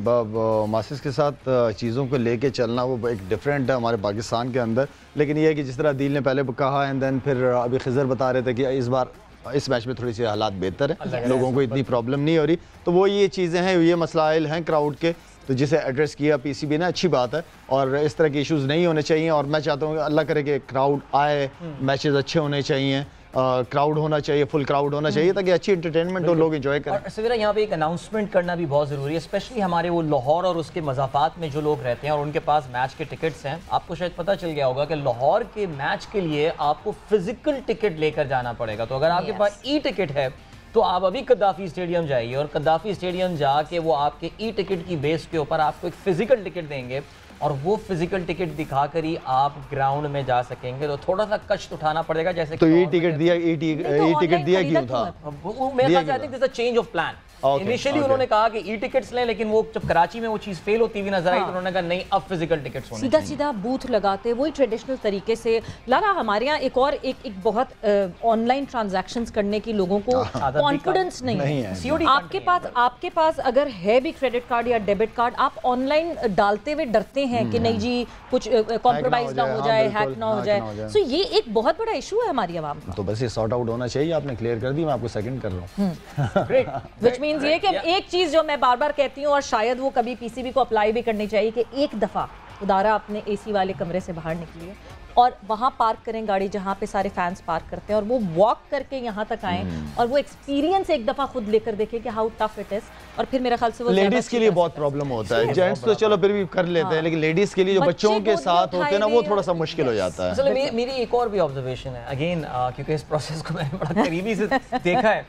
ماسٹرز کے ساتھ چیزوں کو لے کے چلنا وہ ایک ڈفرینٹ ہے ہمارے پاکستان کے اندر. لیکن یہ ہے کہ جس طرح عدیل نے پہلے کہا اینڈ دین پھر ابھی خضر بتا رہے تھے کہ اس بار اس میچ میں تھوڑی سی حالات بہتر ہیں, لوگوں کو اتنی پرابلم نہیں ہو رہی. تو وہ یہ چیزیں ہیں, یہ مسائل ہیں کراؤڈ کے, تو جسے ایڈریس کیا پی سی بی نے, اچھی بات ہے. اور اس طرح کے ایشوز نہیں ہونے چاہیے, اور میں چاہتا ہوں کہ اللہ کرے کہ کراؤڈ آئے, میچز اچھے ہونے چاہیے, کراؤڈ ہونا چاہیے, فل کراؤڈ ہونا چاہیے تاکہ اچھی انٹرٹینمنٹ ہو, لوگ انجوائے کریں. اور سویرا یہاں پہ ایک اناؤنسمنٹ کرنا بھی بہت ضروری ہے, اسپیشلی ہمارے وہ لاہور اور اس کے مضافات میں جو لوگ رہتے ہیں اور ان کے پاس میچ کے ٹکٹس ہیں. آپ کو شاید پتہ چل گیا ہوگا کہ لاہور کے میچ کے لیے آپ کو فزیکل ٹکٹ لے کر جانا پڑے گا. تو اگر آپ کے پاس ای ٹکٹ ہے تو آپ ابھی قذافی اسٹیڈیم جائیے, اور قذافی اسٹیڈیم جا کے وہ آپ کے ای ٹکٹ کی بیس کے اوپر آپ کو ایک فزیکل ٹکٹ دیں گے, اور وہ فزیکل ٹکٹ دکھا کر ہی آپ گراؤنڈ میں جا سکیں گے. تو تھوڑا سا کشت اٹھانا پڑے گا. جیسے تو ای ٹکٹ دیا کیوں تھا؟ میرے خیال سے I think this a change of plan. Initially انہوں نے کہا کہ ای ٹکٹس لیں, لیکن وہ جب کراچی میں وہ چیز فیل ہوتی ہوئی نظر آئی تو انہوں نے کہا نہیں اب فزیکل ٹکٹس ہونے چاہیے. سیدھا بوتھ لگاتے وہی ٹریڈیشنل طریقے سے. لالا ہمارے یہاں ایک اور ایک بہت آن لائن ٹرانزیکشنز کرنے کی لوگوں کو کانفیڈنس نہیں ہے. آپ کے پاس اگر ہے بھی کریڈٹ کارڈ یا ڈیبٹ کارڈ, آپ آن لائن ڈالتے ہوئے ڈرتے ہیں کہ نہیں جی کچھ کمپرومائز نہ ہو جائے, ہیک نہ ہو جائے. سو یہ ایک بہت بڑا ایشو ہے ہماری عوام کا. تو بس یہ سارٹ آؤٹ ہونا چاہیے. آپ نے کلیئر کر دی, میں آپ کو سیکنڈ کر رہا ہوں. وچ مینز یہ کہ ایک چیز جو میں بار بار کہتی ہوں اور شاید وہ کبھی پی سی بی کو اپلائی بھی کرنی چاہیے کہ ایک دفعہ ادارہ اپنے اے سی والے کمرے سے باہر نکلیے اور وہاں پارک کریں گاڑی جہاں پہ سارے فینس پارک کرتے ہیں, اور وہ واک کر کے یہاں تک آئیں اور وہ ایکسپیرینس ایک دفعہ خود لے کر دیکھیں کہ ہاؤ ٹف اٹ از. اور پھر میرا خیال سے وہ لیڈیز کے لیے بہت پرابلم ہوتا ہے. جینٹس تو چلو پھر بھی کر لیتے ہیں, لیکن لیڈیز کے لیے جو بچوں کے ساتھ ہوتے ہیں نا وہ تھوڑا سا مشکل ہو جاتا ہے. اصل میری ایک اور بھی آبزرویشن ہے اگین, کیونکہ اس پروسیس کو میں نے بڑا قریبی سے دیکھا ہے.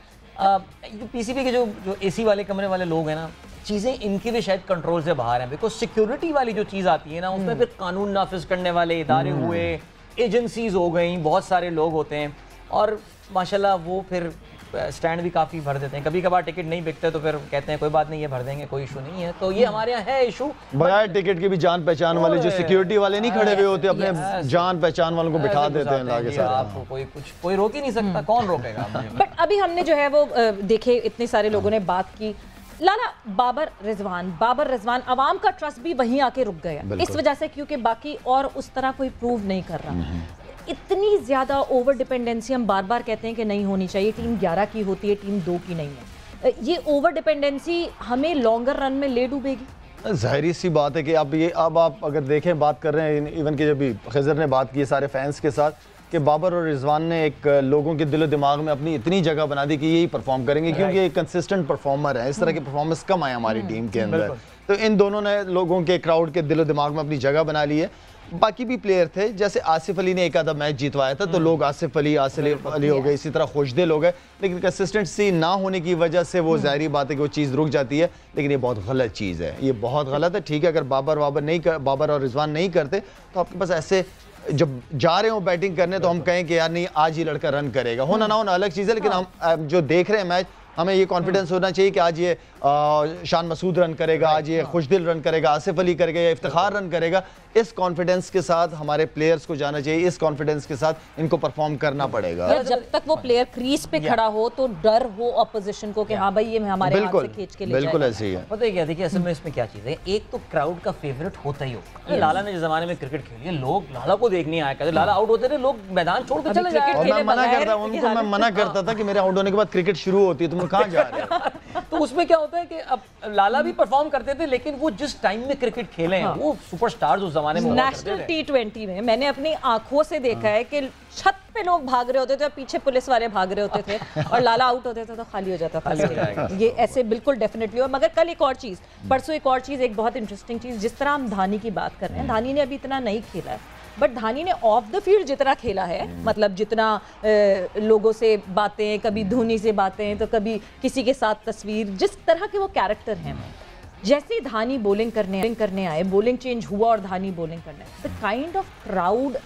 پی سی بی کے جو اے سی والے کمرے والے لوگ ہیں نا, چیزیں ان کی بھی شاید کنٹرول سے باہر ہیں, بیکاز سیکیورٹی والی جو چیز آتی ہے نا اس میں پھر قانون نافذ کرنے والے ادارے ہوئے, ایجنسیز ہو گئیں, بہت سارے لوگ ہوتے ہیں, اور ماشاءاللہ وہ پھر سٹینڈ بھی کافی بھر دیتے ہیں. کبھی کبھار ٹکٹ نہیں بکتے تو پھر کہتے ہیں کوئی بات نہیں یہ بھر دیں گے, کوئی ایشو نہیں ہے. تو یہ ہمارے یہاں ہے ایشو. بغیر ٹکٹ کے بھی جان پہچان والے جو سیکیورٹی والے نہیں کھڑے ہوئے ہوتے, اپنے جان پہچان والوں کو بٹھا دیتے ہیں لاگے سارے. آپ کو کوئی روک ہی نہیں سکتا, کون روکے گا. بٹ ابھی ہم نے جو ہے وہ دیکھے اتنے سارے لوگوں نے بات کی. لالا بابر رضوان عوام کا ٹرسٹ بھی وہیں آ کے رک گیا اس وجہ سے کیونکہ باقی اور اس طرح کوئی پروو نہیں کر رہا. اتنی زیادہ اوور ڈپینڈنسی ہم بار بار کہتے ہیں کہ نہیں ہونی چاہیے. ٹیم 11 کی ہوتی ہے, ٹیم 2 کی نہیں ہے. یہ اوور ڈپینڈنسی ہمیں لانگر رن میں لے ڈوبے گی. ظاہری سی بات ہے کہ اب آپ اگر دیکھیں بات کر رہے ہیں ایون کہ جب خضر نے بات کی سارے فینس کے ساتھ کہ بابر اور رضوان نے ایک لوگوں کے دل و دماغ میں اپنی اتنی جگہ بنا دی کہ یہی پرفارم کریں گے, کیونکہ یہ کنسسٹنٹ پرفارمر ہیں. اس طرح کے پرفارمنس کم آئے ہماری ٹیم کے اندر, تو ان دونوں نے لوگوں کے کراؤڈ کے دل و دماغ میں اپنی جگہ بنا لی ہے. باقی بھی پلیئر تھے, جیسے آصف علی نے ایک آدھا میچ جیتوایا تھا تو لوگ آصف علی ہو گئے, اسی طرح خوشدل ہو گئے, لیکن کنسسٹنسی نہ ہونے کی وجہ سے وہ ظاہری بات ہے کہ وہ چیز رک جاتی ہے. لیکن یہ بہت غلط چیز ہے, یہ بہت غلط ہے. ٹھیک ہے اگر بابر اور رضوان نہیں کرتے تو آپ کے پاس ایسے جب جا رہے ہوں بیٹنگ کرنے تو ہم کہیں کہ یار نہیں آج یہ لڑکا رن کرے گا, ہونا نہ ہونا الگ چیز ہے. لیکن ہم جو دیکھ رہے ہیں میچ, ہمیں یہ کانفیڈنس ہونا چاہیے کہ آج یہ شان مسعود رن کرے گا, آج یہ خوشدل رن کرے گا, آصف علی کرے گا یا افتخار رن کرے گا. اس کانفیڈنس کے ساتھ ہمارے پلیئرز کو جانا چاہیے, اس کانفیڈنس کے ساتھ ان کو پرفارم کرنا پڑے گا. جب تک وہ پلیئر کریز پہ کھڑا ہو تو ڈر ہو اپوزیشن کو کہ ہاں بھائی یہ ہمارے ہاتھ سے کھینچ کے لے جائے. بالکل ایسے ہی ہے. پتہ ہے کیا, دیکھیے اصل میں اس میں کیا چیز ہے, ایک تو کراؤڈ کا فیورٹ ہوتا ہی ہوگا. لالا نے جس زمانے میں کرکٹ کھیلی ہے, لوگ لالا کو دیکھنے آیا کرتے, لالا آؤٹ ہوتے تھے لوگ میدان چھوڑ کے چلے جاتے. میں منع کرتا تھا کہ میرے آؤٹ ہونے کے بعد کرکٹ شروع ہوتی ہے, تم کہاں جا رہے ہو. تو اس میں کیا ہوتا ہے کہ اب لالا بھی پرفارم کرتے تھے, لیکن وہ جس ٹائم میں کرکٹ کھیلے ہیں وہ سپر سٹارز اس زمانے میں نیشنل T20 میں نے اپنی آنکھوں سے دیکھا ہے کہ چھت پہ لوگ بھاگ رہے ہوتے تھے اور پیچھے پولیس والے بھاگ رہے ہوتے تھے, اور لالا آؤٹ ہوتے تھے تو خالی ہو جاتا تھا. یہ ایسے بالکل ڈیفینیٹلی. اور مگر کل ایک اور چیز, پرسوں ایک اور چیز, ایک بہت انٹرسٹنگ چیز, جس طرح ہم دھانی کی بات کر رہے ہیں, دھانی نے ابھی اتنا نہیں کھیلا ہے बट धानी ने ऑफ द फील्ड जितना खेला है, मतलब जितना लोगों से बातें, कभी धोनी से बातें तो कभी किसी के साथ तस्वीर, जिस तरह के वो कैरेक्टर हैं, जैसे ही धानी बॉलिंग करने आए, बॉलिंग चेंज हुआ और धानी बॉलिंग करने आए, the kind of crowd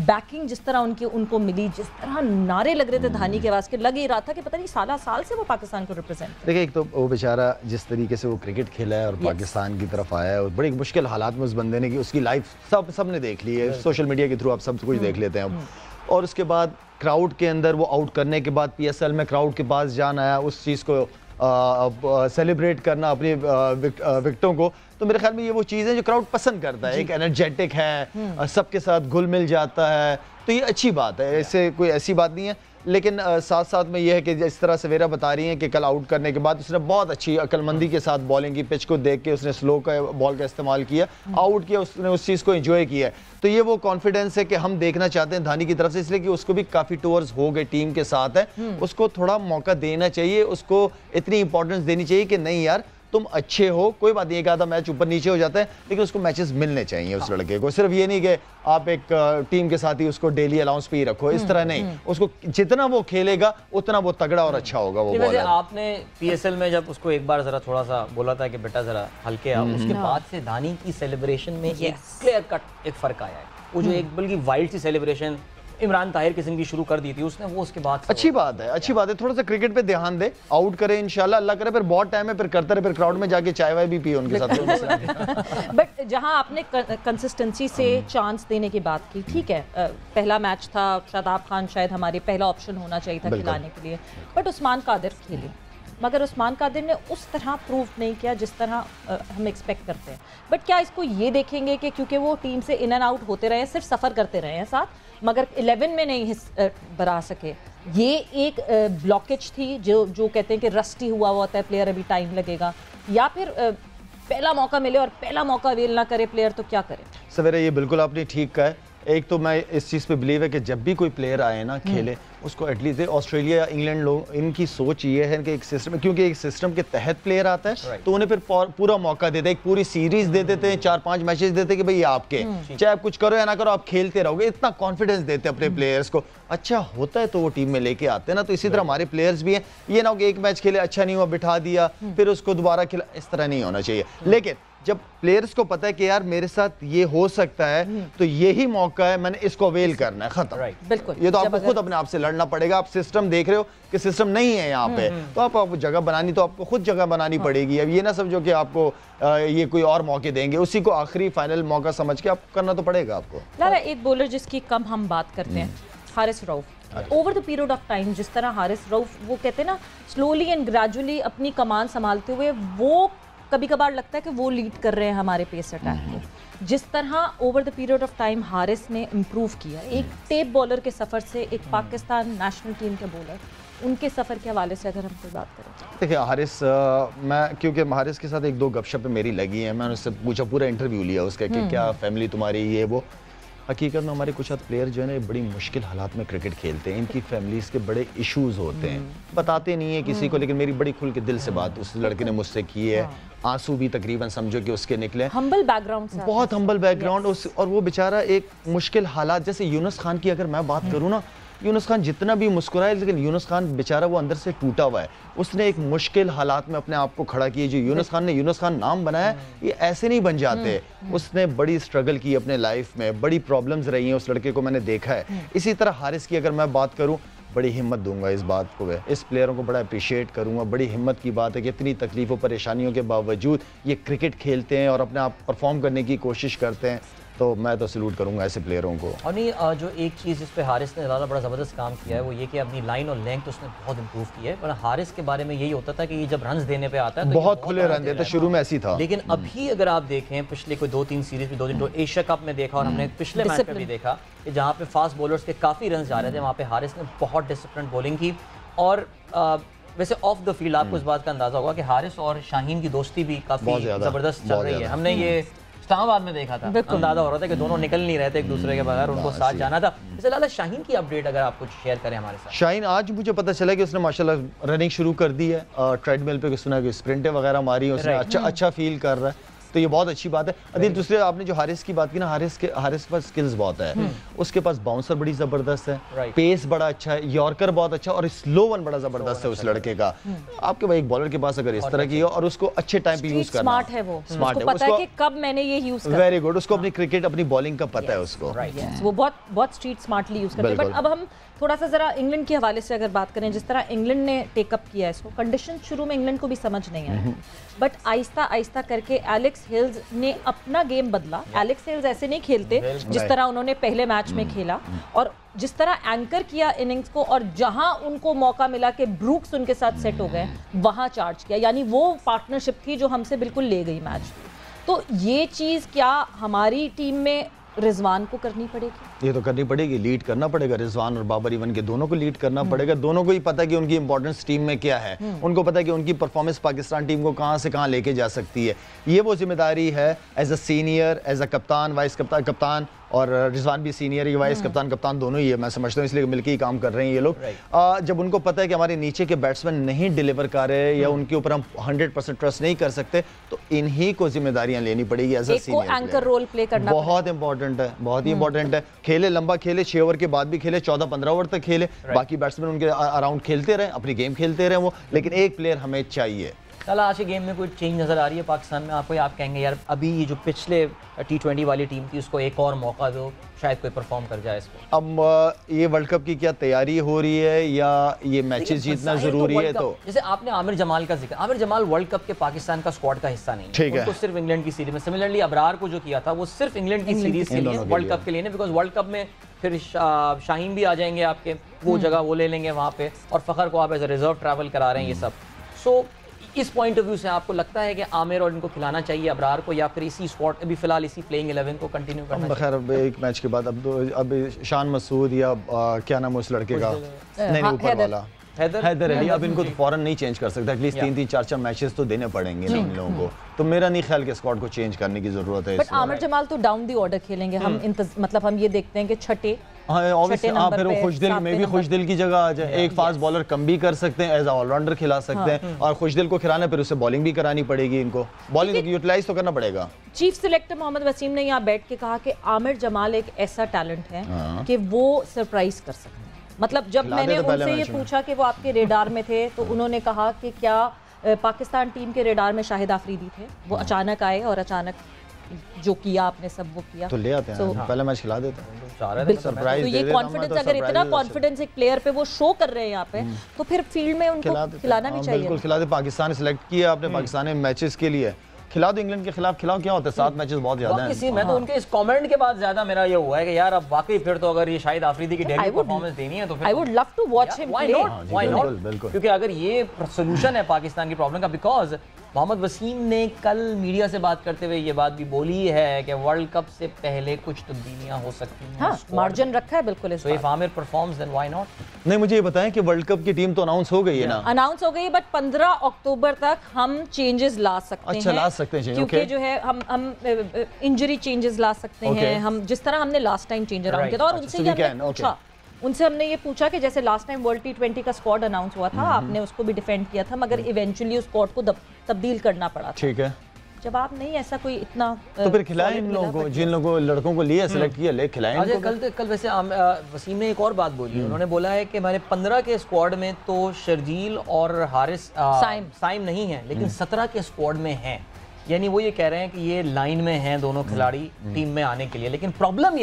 banking जिस तरह उनको मिली, जिस तरह नारे लग रहे थे धानी के आवाज़ के, लग ही रहा था कि पता नहीं साल से वो पाकिस्तान को रिप्रेजेंट। देखिए, एक तो वो बेचारा जिस तरीके से वो क्रिकेट खेला है और पाकिस्तान की तरफ आया है, और बड़ी मुश्किल हालात में उस बंदे ने की, उसकी लाइफ सब ने देख ली है, सोशल मीडिया के थ्रू आप सब कुछ देख लेते हैं। और उसके बाद क्राउड के अंदर वो आउट करने के बाद PSL में क्राउड के पास जान आया, उस चीज़ को सेलिब्रेट करना अपनी विकेटों को, तो मेरे ख्याल में ये वो चीज़ है जो क्राउड पसंद करता है। एक एनर्जेटिक है, सबके साथ घुल मिल जाता है, तो ये अच्छी बात है, इससे कोई ऐसी बात नहीं है। लेकिन साथ साथ में ये है कि जिस तरह सवेरा बता रही हैं कि कल आउट करने के बाद उसने बहुत अच्छी अक्लमंदी के साथ बॉलिंग की, पिच को देख के उसने स्लो का बॉल का इस्तेमाल किया, आउट किया, उसने उस चीज़ को एंजॉय किया। तो ये वो कॉन्फिडेंस है कि हम देखना चाहते हैं धानी की तरफ से, इसलिए कि उसको भी काफ़ी टूर्स हो गए टीम के साथ है, उसको थोड़ा मौका देना चाहिए, उसको इतनी इंपॉर्टेंस देनी चाहिए कि नहीं यार तुम अच्छे हो, कोई बात नहीं, एक आधा मैच ऊपर नीचे हो जाता है, लेकिन उसको मैचेस मिलने चाहिए उस लड़के को। सिर्फ ये नहीं कि आप एक टीम के साथ ही उसको डेली अलाउंस पे ही रखो, इस तरह नहीं, उसको जितना वो खेलेगा उतना वो तगड़ा और अच्छा होगा वो बॉलर। आपने PSL में जब उसको एक बार जरा थोड़ा सा बोला था कि बेटा जरा हल्के आ, उसके बाद से धानी की सेलिब्रेशन में एक क्लियर कट एक फर्क आया है। वो जो एक बल्कि वाइल्ड सी सेलिब्रेशन इमरान ताहिर किस्म की शुरू कर दी थी उसने, वो उसके बाद अच्छी बात है, थोड़ा सा क्रिकेट पे ध्यान दे, आउट करे इंशाल्लाह, अल्लाह करे, फिर बहुत टाइम है, फिर करता रहे, फिर क्राउड में जाके चाय वाय भी पिए उनके साथ। बट जहां आपने कंसिस्टेंसी से चांस देने की बात की, ठीक है, पहला मैच था, शादाब खान शायद हमारे पहला ऑप्शन होना चाहिए था खिलाने के लिए, बट उस्मान कादिर खेले, मगर उस्मान कादिर ने उस तरह प्रूव नहीं किया जिस तरह हम एक्सपेक्ट करते हैं। बट क्या इसको ये देखेंगे कि क्योंकि वो टीम से इन एंड आउट होते रहे हैं, सिर्फ सफ़र करते रहे हैं साथ, मगर 11 में नहीं बना सके, ये एक ब्लॉकेज थी जो कहते हैं कि रस्टी हुआ होता है प्लेयर, अभी टाइम लगेगा, या फिर पहला मौका मिले और पहला मौका अवेल ना करे प्लेयर तो क्या करे? सवेरे ये बिल्कुल आपने ठीक कहा है। एक तो मैं इस चीज़ पे बिलीव है कि जब भी कोई प्लेयर आए ना खेले, उसको एटलीस्ट ऑस्ट्रेलिया इंग्लैंड लोग, इनकी सोच ये है कि एक सिस्टम, क्योंकि एक सिस्टम के तहत प्लेयर आता है तो उन्हें फिर पूरा मौका देते हैं, एक पूरी सीरीज दे देते हैं, 4-5 मैचेस देते हैं कि भाई आपके, चाहे आप कुछ करो या ना करो आप खेलते रहोगे, इतना कॉन्फिडेंस देते हैं अपने प्लेयर्स को। अच्छा होता है तो वो टीम में लेके आते हैं ना, तो इसी तरह हमारे प्लेयर्स भी हैं, ये ना हो कि एक मैच खेले अच्छा नहीं हुआ बिठा दिया फिर उसको दोबारा खिला, इस तरह नहीं होना चाहिए। लेकिन जब प्लेयर्स को पता है कि यार मेरे साथ ये हो सकता है तो यही मौका है, मैंने इसको अवेल करना है, खत्म। बिल्कुल, ये तो आपको खुद अपने आप से लड़ना पड़ेगा। आप सिस्टम देख रहे हो कि सिस्टम नहीं है यहाँ पे, तो आप जगह बनानी, तो आपको खुद जगह बनानी पड़ेगी। अब ये ना समझो कि आपको ये कोई और मौके देंगे, उसी को आखिरी फाइनल मौका समझ के आपको करना तो पड़ेगा आपको। लाला, एक बॉलर जिसकी कम हम बात करते हैं, Haris Rauf. Over the period of time जिस तरह हारिस रऊफ, वो कहते हैं ना, स्लोली एंड ग्रेजुअली अपनी कमान संभालते हुए, वो कभी कभार लगता है कि वो लीड कर रहे हैं हमारे पेस अटैक को। जिस तरह over the period of time Haris ने इम्प्रूव किया, एक टेप बॉलर के सफ़र से एक पाकिस्तान नेशनल टीम के बॉलर, उनके सफ़र के हवाले से अगर हम कोई बात करें। देखिए हारिस, मैं क्योंकि हारिस के साथ एक दो गपशप मेरी लगी है, मैंने उससे पूछा, पूरा इंटरव्यू लिया उसका कि क्या फैमिली तुम्हारी, ये वो। हकीकत में हमारे कुछ प्लेयर जो है ना बड़ी मुश्किल हालात में क्रिकेट खेलते हैं, इनकी फैमिलीज़ के बड़े इश्यूज़ होते हैं, बताते नहीं है किसी को, लेकिन मेरी बड़ी खुल के दिल से बात उस लड़के ने मुझसे की है। आंसू भी तकरीबन समझो कि उसके निकले, हम्बल बैकग्राउंड से, बहुत हम्बल बैकग्राउंड, और वो बेचारा एक मुश्किल हालात, जैसे यूनुस खान की अगर मैं बात करूँ ना, यूनुस खान जितना भी मुस्कुराए, लेकिन यूनुस खान बेचारा वो अंदर से टूटा हुआ है। उसने एक मुश्किल हालात में अपने आप को खड़ा किया। जो यूनुस खान ने यूनुस खान नाम बनाया, ये ऐसे नहीं बन जाते। उसने बड़ी स्ट्रगल की अपने लाइफ में, बड़ी प्रॉब्लम्स रही हैं उस लड़के को, मैंने देखा है। इसी तरह हारिस की अगर मैं बात करूँ, बड़ी हिम्मत दूंगा इस बात को, इस प्लेयरों को बड़ा अप्रिशिएट करूंगा। बड़ी हिम्मत की बात है कि इतनी तकलीफ़ों परेशानियों के बावजूद ये क्रिकेट खेलते हैं और अपने आप परफॉर्म करने की कोशिश करते हैं, तो मैं तो सैल्यूट करूंगा ऐसे प्लेयरों को। और नहीं, जो एक चीज़ जिस पे हारिस ने ज़्यादा बड़ा ज़बरदस्त काम किया है वो ये कि अपनी लाइन और लेंथ उसने बहुत इंप्रूव की है। पर हारिस के बारे में यही होता था कि ये जब रन्स देने पे आता है तो बहुत खुले रन देता, शुरू में ऐसी था। लेकिन अभी अगर आप देखें, पिछले कोई 2-3 सीरीज में, 2 दिन तो एशिया कप में देखा और हमने पिछले मैच में भी देखा कि जहाँ पे फास्ट बॉलर्स के काफ़ी रन जा रहे थे, वहाँ पे हारिस ने बहुत डिसिप्लिन बॉलिंग की। और वैसे ऑफ द फील्ड आपको इस बात का अंदाजा होगा कि हारिस और शाहीन की दोस्ती भी काफ़ी ज़बरदस्त चल रही है। हमने ये इस्लामाबाद में देखा था, अंदाजा हो रहा था कि दोनों निकल नहीं रहे थे एक दूसरे के बगैर, उनको साथ जाना था। जैसे लाला, शाहीन की अपडेट अगर आप कुछ शेयर करें हमारे साथ। शाहीन, आज मुझे पता चला कि उसने माशाल्लाह रनिंग शुरू कर दी है, ट्रेडमिल पे सुना कि स्प्रिंटें वगैरह मारी, उसने अच्छा फील कर रहा है। تو یہ بہت اچھی بات ہے. عدیل دوسرے آپ نے جو حارث کی بات کی نا, حارث کے پاس سکلز بہت ہے, اس کے پاس باؤنسر بڑی زبردست ہے, پیس بڑا اچھا ہے, یارکر بہت اچھا, اور سلو ون بڑا زبردست ہے اس لڑکے کا. آپ کے بھائی ایک بالر کے پاس اگر اس طرح کی ہو اور اس کو اچھے ٹائم پہ یوز کرنا, سمارٹ ہے وہ, اس کو پتہ ہے کہ کب میں نے یہ یوز کرنا. ویری گڈ, اس کو اپنی کرکٹ اپنی بالنگ کا پتہ ہے اس کو, وہ بہت اسٹریٹ سمارٹلی یوز کرتے ہیں. بٹ اب ہم تھوڑا سا ذرا انگلینڈ کے حوالے سے اگر بات کریں, جس طرح انگلینڈ نے ٹیک اپ کیا اس کو, کنڈیشن شروع میں انگلینڈ کو بھی سمجھ نہیں آئی, بٹ آہستہ آہستہ کر کے ایلیکس ہلز نے اپنا گیم بدلا. ایلیکس ہلز ایسے نہیں کھیلتے جس طرح انہوں نے پہلے میچ میں کھیلا, اور جس طرح اینکر کیا اننگز کو, اور جہاں ان کو موقع ملا کہ بروکس ان کے ساتھ سیٹ ہو گئے وہاں چارج کیا. یعنی وہ پارٹنرشپ تھی جو ہم سے بالکل لے گئی میچ. تو یہ چیز کیا ہماری ٹیم میں رضوان کو کرنی پڑے گی؟ یہ تو کرنی پڑے گی, لیڈ کرنا پڑے گا. رضوان اور بابر ایون کے دونوں کو لیڈ کرنا پڑے گا. دونوں کو ہی پتہ ہے کہ ان کی امپورٹنس ٹیم میں کیا ہے, ان کو پتہ ہے کہ ان کی پرفارمنس پاکستان ٹیم کو کہاں سے کہاں لے کے جا سکتی ہے. یہ وہ ذمہ داری ہے as a senior, as a کپتان, وائس کپتان, اور رضوان بھی سینئر ہے, وائس کپتان دونوں ہی ہے میں سمجھتا ہوں, اس لیے مل کے ہی کام کر رہے ہیں یہ لوگ. جب ان کو پتہ ہے کہ ہمارے نیچے کے بیٹسمین نہیں ڈیلیور کر رہے یا ان کے اوپر ہم 100% ٹرسٹ نہیں کر سکتے, تو انہی کو ذمہ داریاں لینی پڑے گی as a senior. Anchor role play کرنا بہت امپورٹنٹ ہے, بہت ہی امپورٹنٹ ہے. کھیلے لمبا کھیلے, 6 اوور کے بعد بھی کھیلے, 14-15 اوور تک کھیلے, باقی بیٹسمین ان کے اراؤنڈ کھیلتے رہے, اپنی گیم کھیلتے رہے وہ, لیکن ایک پلیئر ہمیں چاہیے. چلا آج کے گیم میں کوئی چینج نظر آ رہی ہے پاکستان میں آپ کو, یا آپ کہیں گے یار ابھی یہ جو پچھلے T20 والی ٹیم تھی اس کو ایک اور موقع دو, شاید کوئی پرفارم کر جائے اس کو؟ اب یہ ورلڈ کپ کی کیا تیاری ہو رہی ہے یا یہ میچز جیتنا ضروری ہے؟ تو جیسے آپ نے عامر جمال کا ذکر, عامر جمال ورلڈ کپ کے پاکستان کا اسکواڈ کا حصہ نہیں ہے, ان کو صرف انگلینڈ کی سیریز میں. سملرلی ابرار کو جو کیا تھا وہ صرف انگلینڈ کی سیریز کے لیے, ورلڈ کپ کے لیے نہیں, بیکاز ورلڈ کپ میں پھر شاہین بھی آ جائیں گے آپ کے, وہ جگہ وہ لے لیں گے وہاں پہ, اور فخر کو آپ ایز اے ریزرو ٹریول کرا رہے ہیں یہ سب. سو اس پوائنٹ آف ویو سے آپ کو لگتا ہے کہ عامر اور ان کو کھلانا چاہیے ابرار کو, یا پھر اسی اسکواڈ ابھی فی الحال اسی پلینگ 11 کو کنٹینیو کرنا چاہیے؟ بخیر اب ایک میچ کے بعد اب شان مسعود یا کیا نام ہے اس لڑکے کا, نہیں اوپر والا حیدر علی, اب ان کو تو فوراً نہیں چینج کر سکتا, ایٹ لیسٹ 3-4 میچز تو دینے پڑیں گے ان لوگوں کو. تو میرا نہیں خیال کہ اسکواڈ کو چینج کرنے کی ضرورت ہے. بٹ عامر جمال تو ڈاؤن دی آرڈر کھیلیں گے ہم, مطلب ہم یہ دیکھتے ہیں کہ چھٹے پھر وہ خوش دل میں بھی خوش دل کی جگہ آ جائے, ایک فاسٹ بالر کم بھی کر سکتے ہیں, ایز اے آل راؤنڈر کھلا سکتے ہیں, اور خوش دل کو کھلانا پھر اسے بالنگ بھی کرانی پڑے گی, ان کو بالنگ یوٹیلائز تو کرنا پڑے گا. چیف سلیکٹر محمد وسیم نے یہاں بیٹھ کے کہا کہ عامر جمال ایک ایسا ٹیلنٹ ہے کہ وہ سرپرائز کر سکتے ہیں. مطلب جب میں نے ان سے یہ پوچھا کہ وہ آپ کے ریڈار میں تھے, تو انہوں نے کہا کہ کیا پاکستان ٹیم کے ریڈار میں شاہد آفریدی تھے, وہ اچانک آئے اور اچانک جو کیا آپ نے سب وہ کیا, تو لے آتے ہیں, پہلا میچ کھلا دیتے ہیں. تو یہ کانفیڈنس, اگر اتنا کانفیڈنس ایک پلیئر پہ وہ شو کر رہے ہیں یہاں پہ, تو پھر فیلڈ میں ان کو کھلانا بھی چاہیے. بالکل کھلا دے. پاکستان سلیکٹ کیا آپ نے پاکستان میچز کے لیے, کھلا دو انگلینڈ کے خلاف. کھلاؤ, کیا ہوتا ہے 7 میچز بہت زیادہ ہیں. میں تو ان کے اس کامنٹ کے بعد زیادہ میرا یہ ہوا ہے کہ یار اب واقعی پھر تو اگر یہ شاہد آفریدی کی ڈیلی پرفارمنس دینی ہے تو I would love to watch him play. Why not? کیونکہ اگر یہ سولوشن ہے پاکستان کی پرابلم کا, بیکاز محمد وسیم نے کل میڈیا سے بات کرتے ہوئے یہ بات بھی بولی ہے کہ ورلڈ کپ سے پہلے کچھ تبدیلیاں ہو سکتی ہیں. ہاں, مارجن رکھا ہے بالکل اس پر. So if Amir performs then why not? نہیں, مجھے یہ بتائیں کہ ورلڈ کپ کی ٹیم تو اناؤنس ہو گئی ہے نا؟ اناؤنس ہو گئی, بٹ 15 اکتوبر تک ہم چینجز لا سکتے ہیں. اچھا, لا سکتے ہیں, کیونکہ جو ہے ہم انجری چینجز لا سکتے ہیں, ہم جس طرح ہم نے لاسٹ ٹائم چینج اراؤنڈ کیا تھا. اور ان سے یہ پوچھا, ان سے ہم نے یہ پوچھا کہ جیسے لاسٹ ٹائم ورلڈ T20 کا اسکواڈ اناؤنس ہوا تھا, آپ نے اس کو بھی ڈیفینڈ کیا تھا, مگر ایونچولی اس اسکواڈ کو تبدیل کرنا پڑا تھا. ٹھیک ہے, جواب نہیں ایسا کوئی اتنا, تو پھر کھلائیں ان لوگوں کو, جن لوگوں لڑکوں کو لیا سلیکٹ کیا, لے کھلائیں. کل ویسے وسیم نے ایک اور بات بولی, انہوں نے بولا ہے کہ ہمارے 15 کے اسکواڈ میں تو شرجیل اور حارث سائم نہیں ہیں, لیکن 17 کے اسکواڈ میں ہیں. یعنی وہ یہ کہہ رہے ہیں کہ یہ لائن میں ہیں دونوں کھلاڑی ٹیم میں آنے کے لیے, لیکن پرابلم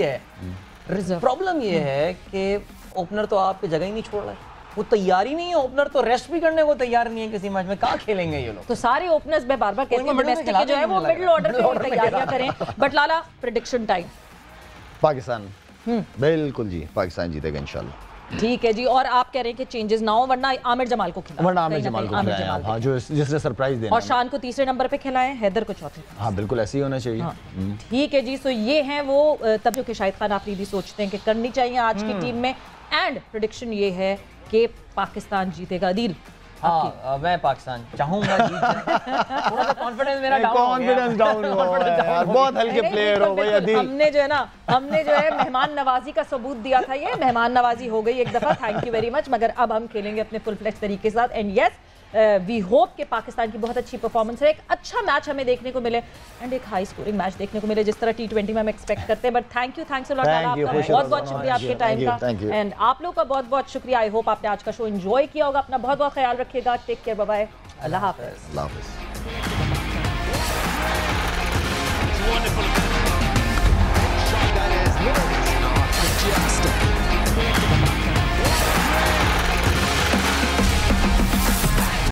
یہ ہے کہ اوپنر تو آپ کی جگہ ہی نہیں چھوڑ رہا ہے, وہ تیار ہی نہیں ہے. اوپنر تو ریسٹ بھی کرنے کو تیار نہیں ہے کسی میچ میں, کہاں کھیلیں گے یہ لوگ؟ تو سارے اوپنرز میں بار بار کہتے ہیں ڈومیسٹک کے جو ہے وہ مڈل آرڈر پہ تیاریاں کریں. But Lala, prediction time. Pakistan, بالکل جی, پاکستان جیتے گا انشاءاللہ. ٹھیک ہے جی, اور آپ کہہ رہے ہیں کہ چینجز نہ ہو, ورنہ عامر جمال کو کھلائیں, ورنہ عامر جمال کو کھلائیں, ہاں, جس نے سرپرائز دینا, اور شان کو تیسرے نمبر پہ کھلائیں, حیدر کو چوتھے. ہاں بالکل ایسے ہی ہونا چاہیے. ٹھیک ہے جی. سو یہ ہیں وہ تب جو کہ شاہد خان آفریدی سوچتے ہیں کہ کرنی چاہیے آج کی ٹیم میں, اینڈ پریڈکشن یہ ہے کہ پاکستان جیتے گا. عدیل, ہاں میں پاکستان چاہوں گا جیت جائے. تھوڑا سا کانفیڈنس میرا ڈاؤن ڈاؤن ہوا ہے, بہت ہلکے پلیئر ہو بھائی عدیل. ہم نے جو ہے نا ہم نے جو ہے مہمان نوازی کا ثبوت دیا تھا, یہ مہمان نوازی ہو گئی ایک دفعہ, تھینک یو ویری مچ. مگر اب ہم کھیلیں گے اپنے فل فلیج طریقے کے ساتھ. اینڈ یس وی ہوپ کہ پاکستان کی بہت اچھی پرفارمنس ہے, ایک اچھا میچ ہمیں دیکھنے کو ملے اینڈ ایک ہائی اسکورنگ میچ دیکھنے کو ملے جس طرح T20 میں ہم ایکسپیکٹ کرتے ہیں. بٹ تھینک یو الاٹ, آپ کا بہت بہت شکریہ آپ کے ٹائم کا, اینڈ آپ لوگوں کا بہت بہت شکریہ. آئی ہوپ آپ نے آج کا شو انجوائے کیا ہوگا. اپنا بہت بہت خیال رکھیے گا. ٹیک کیئر, بائے بائے, اللہ حافظ.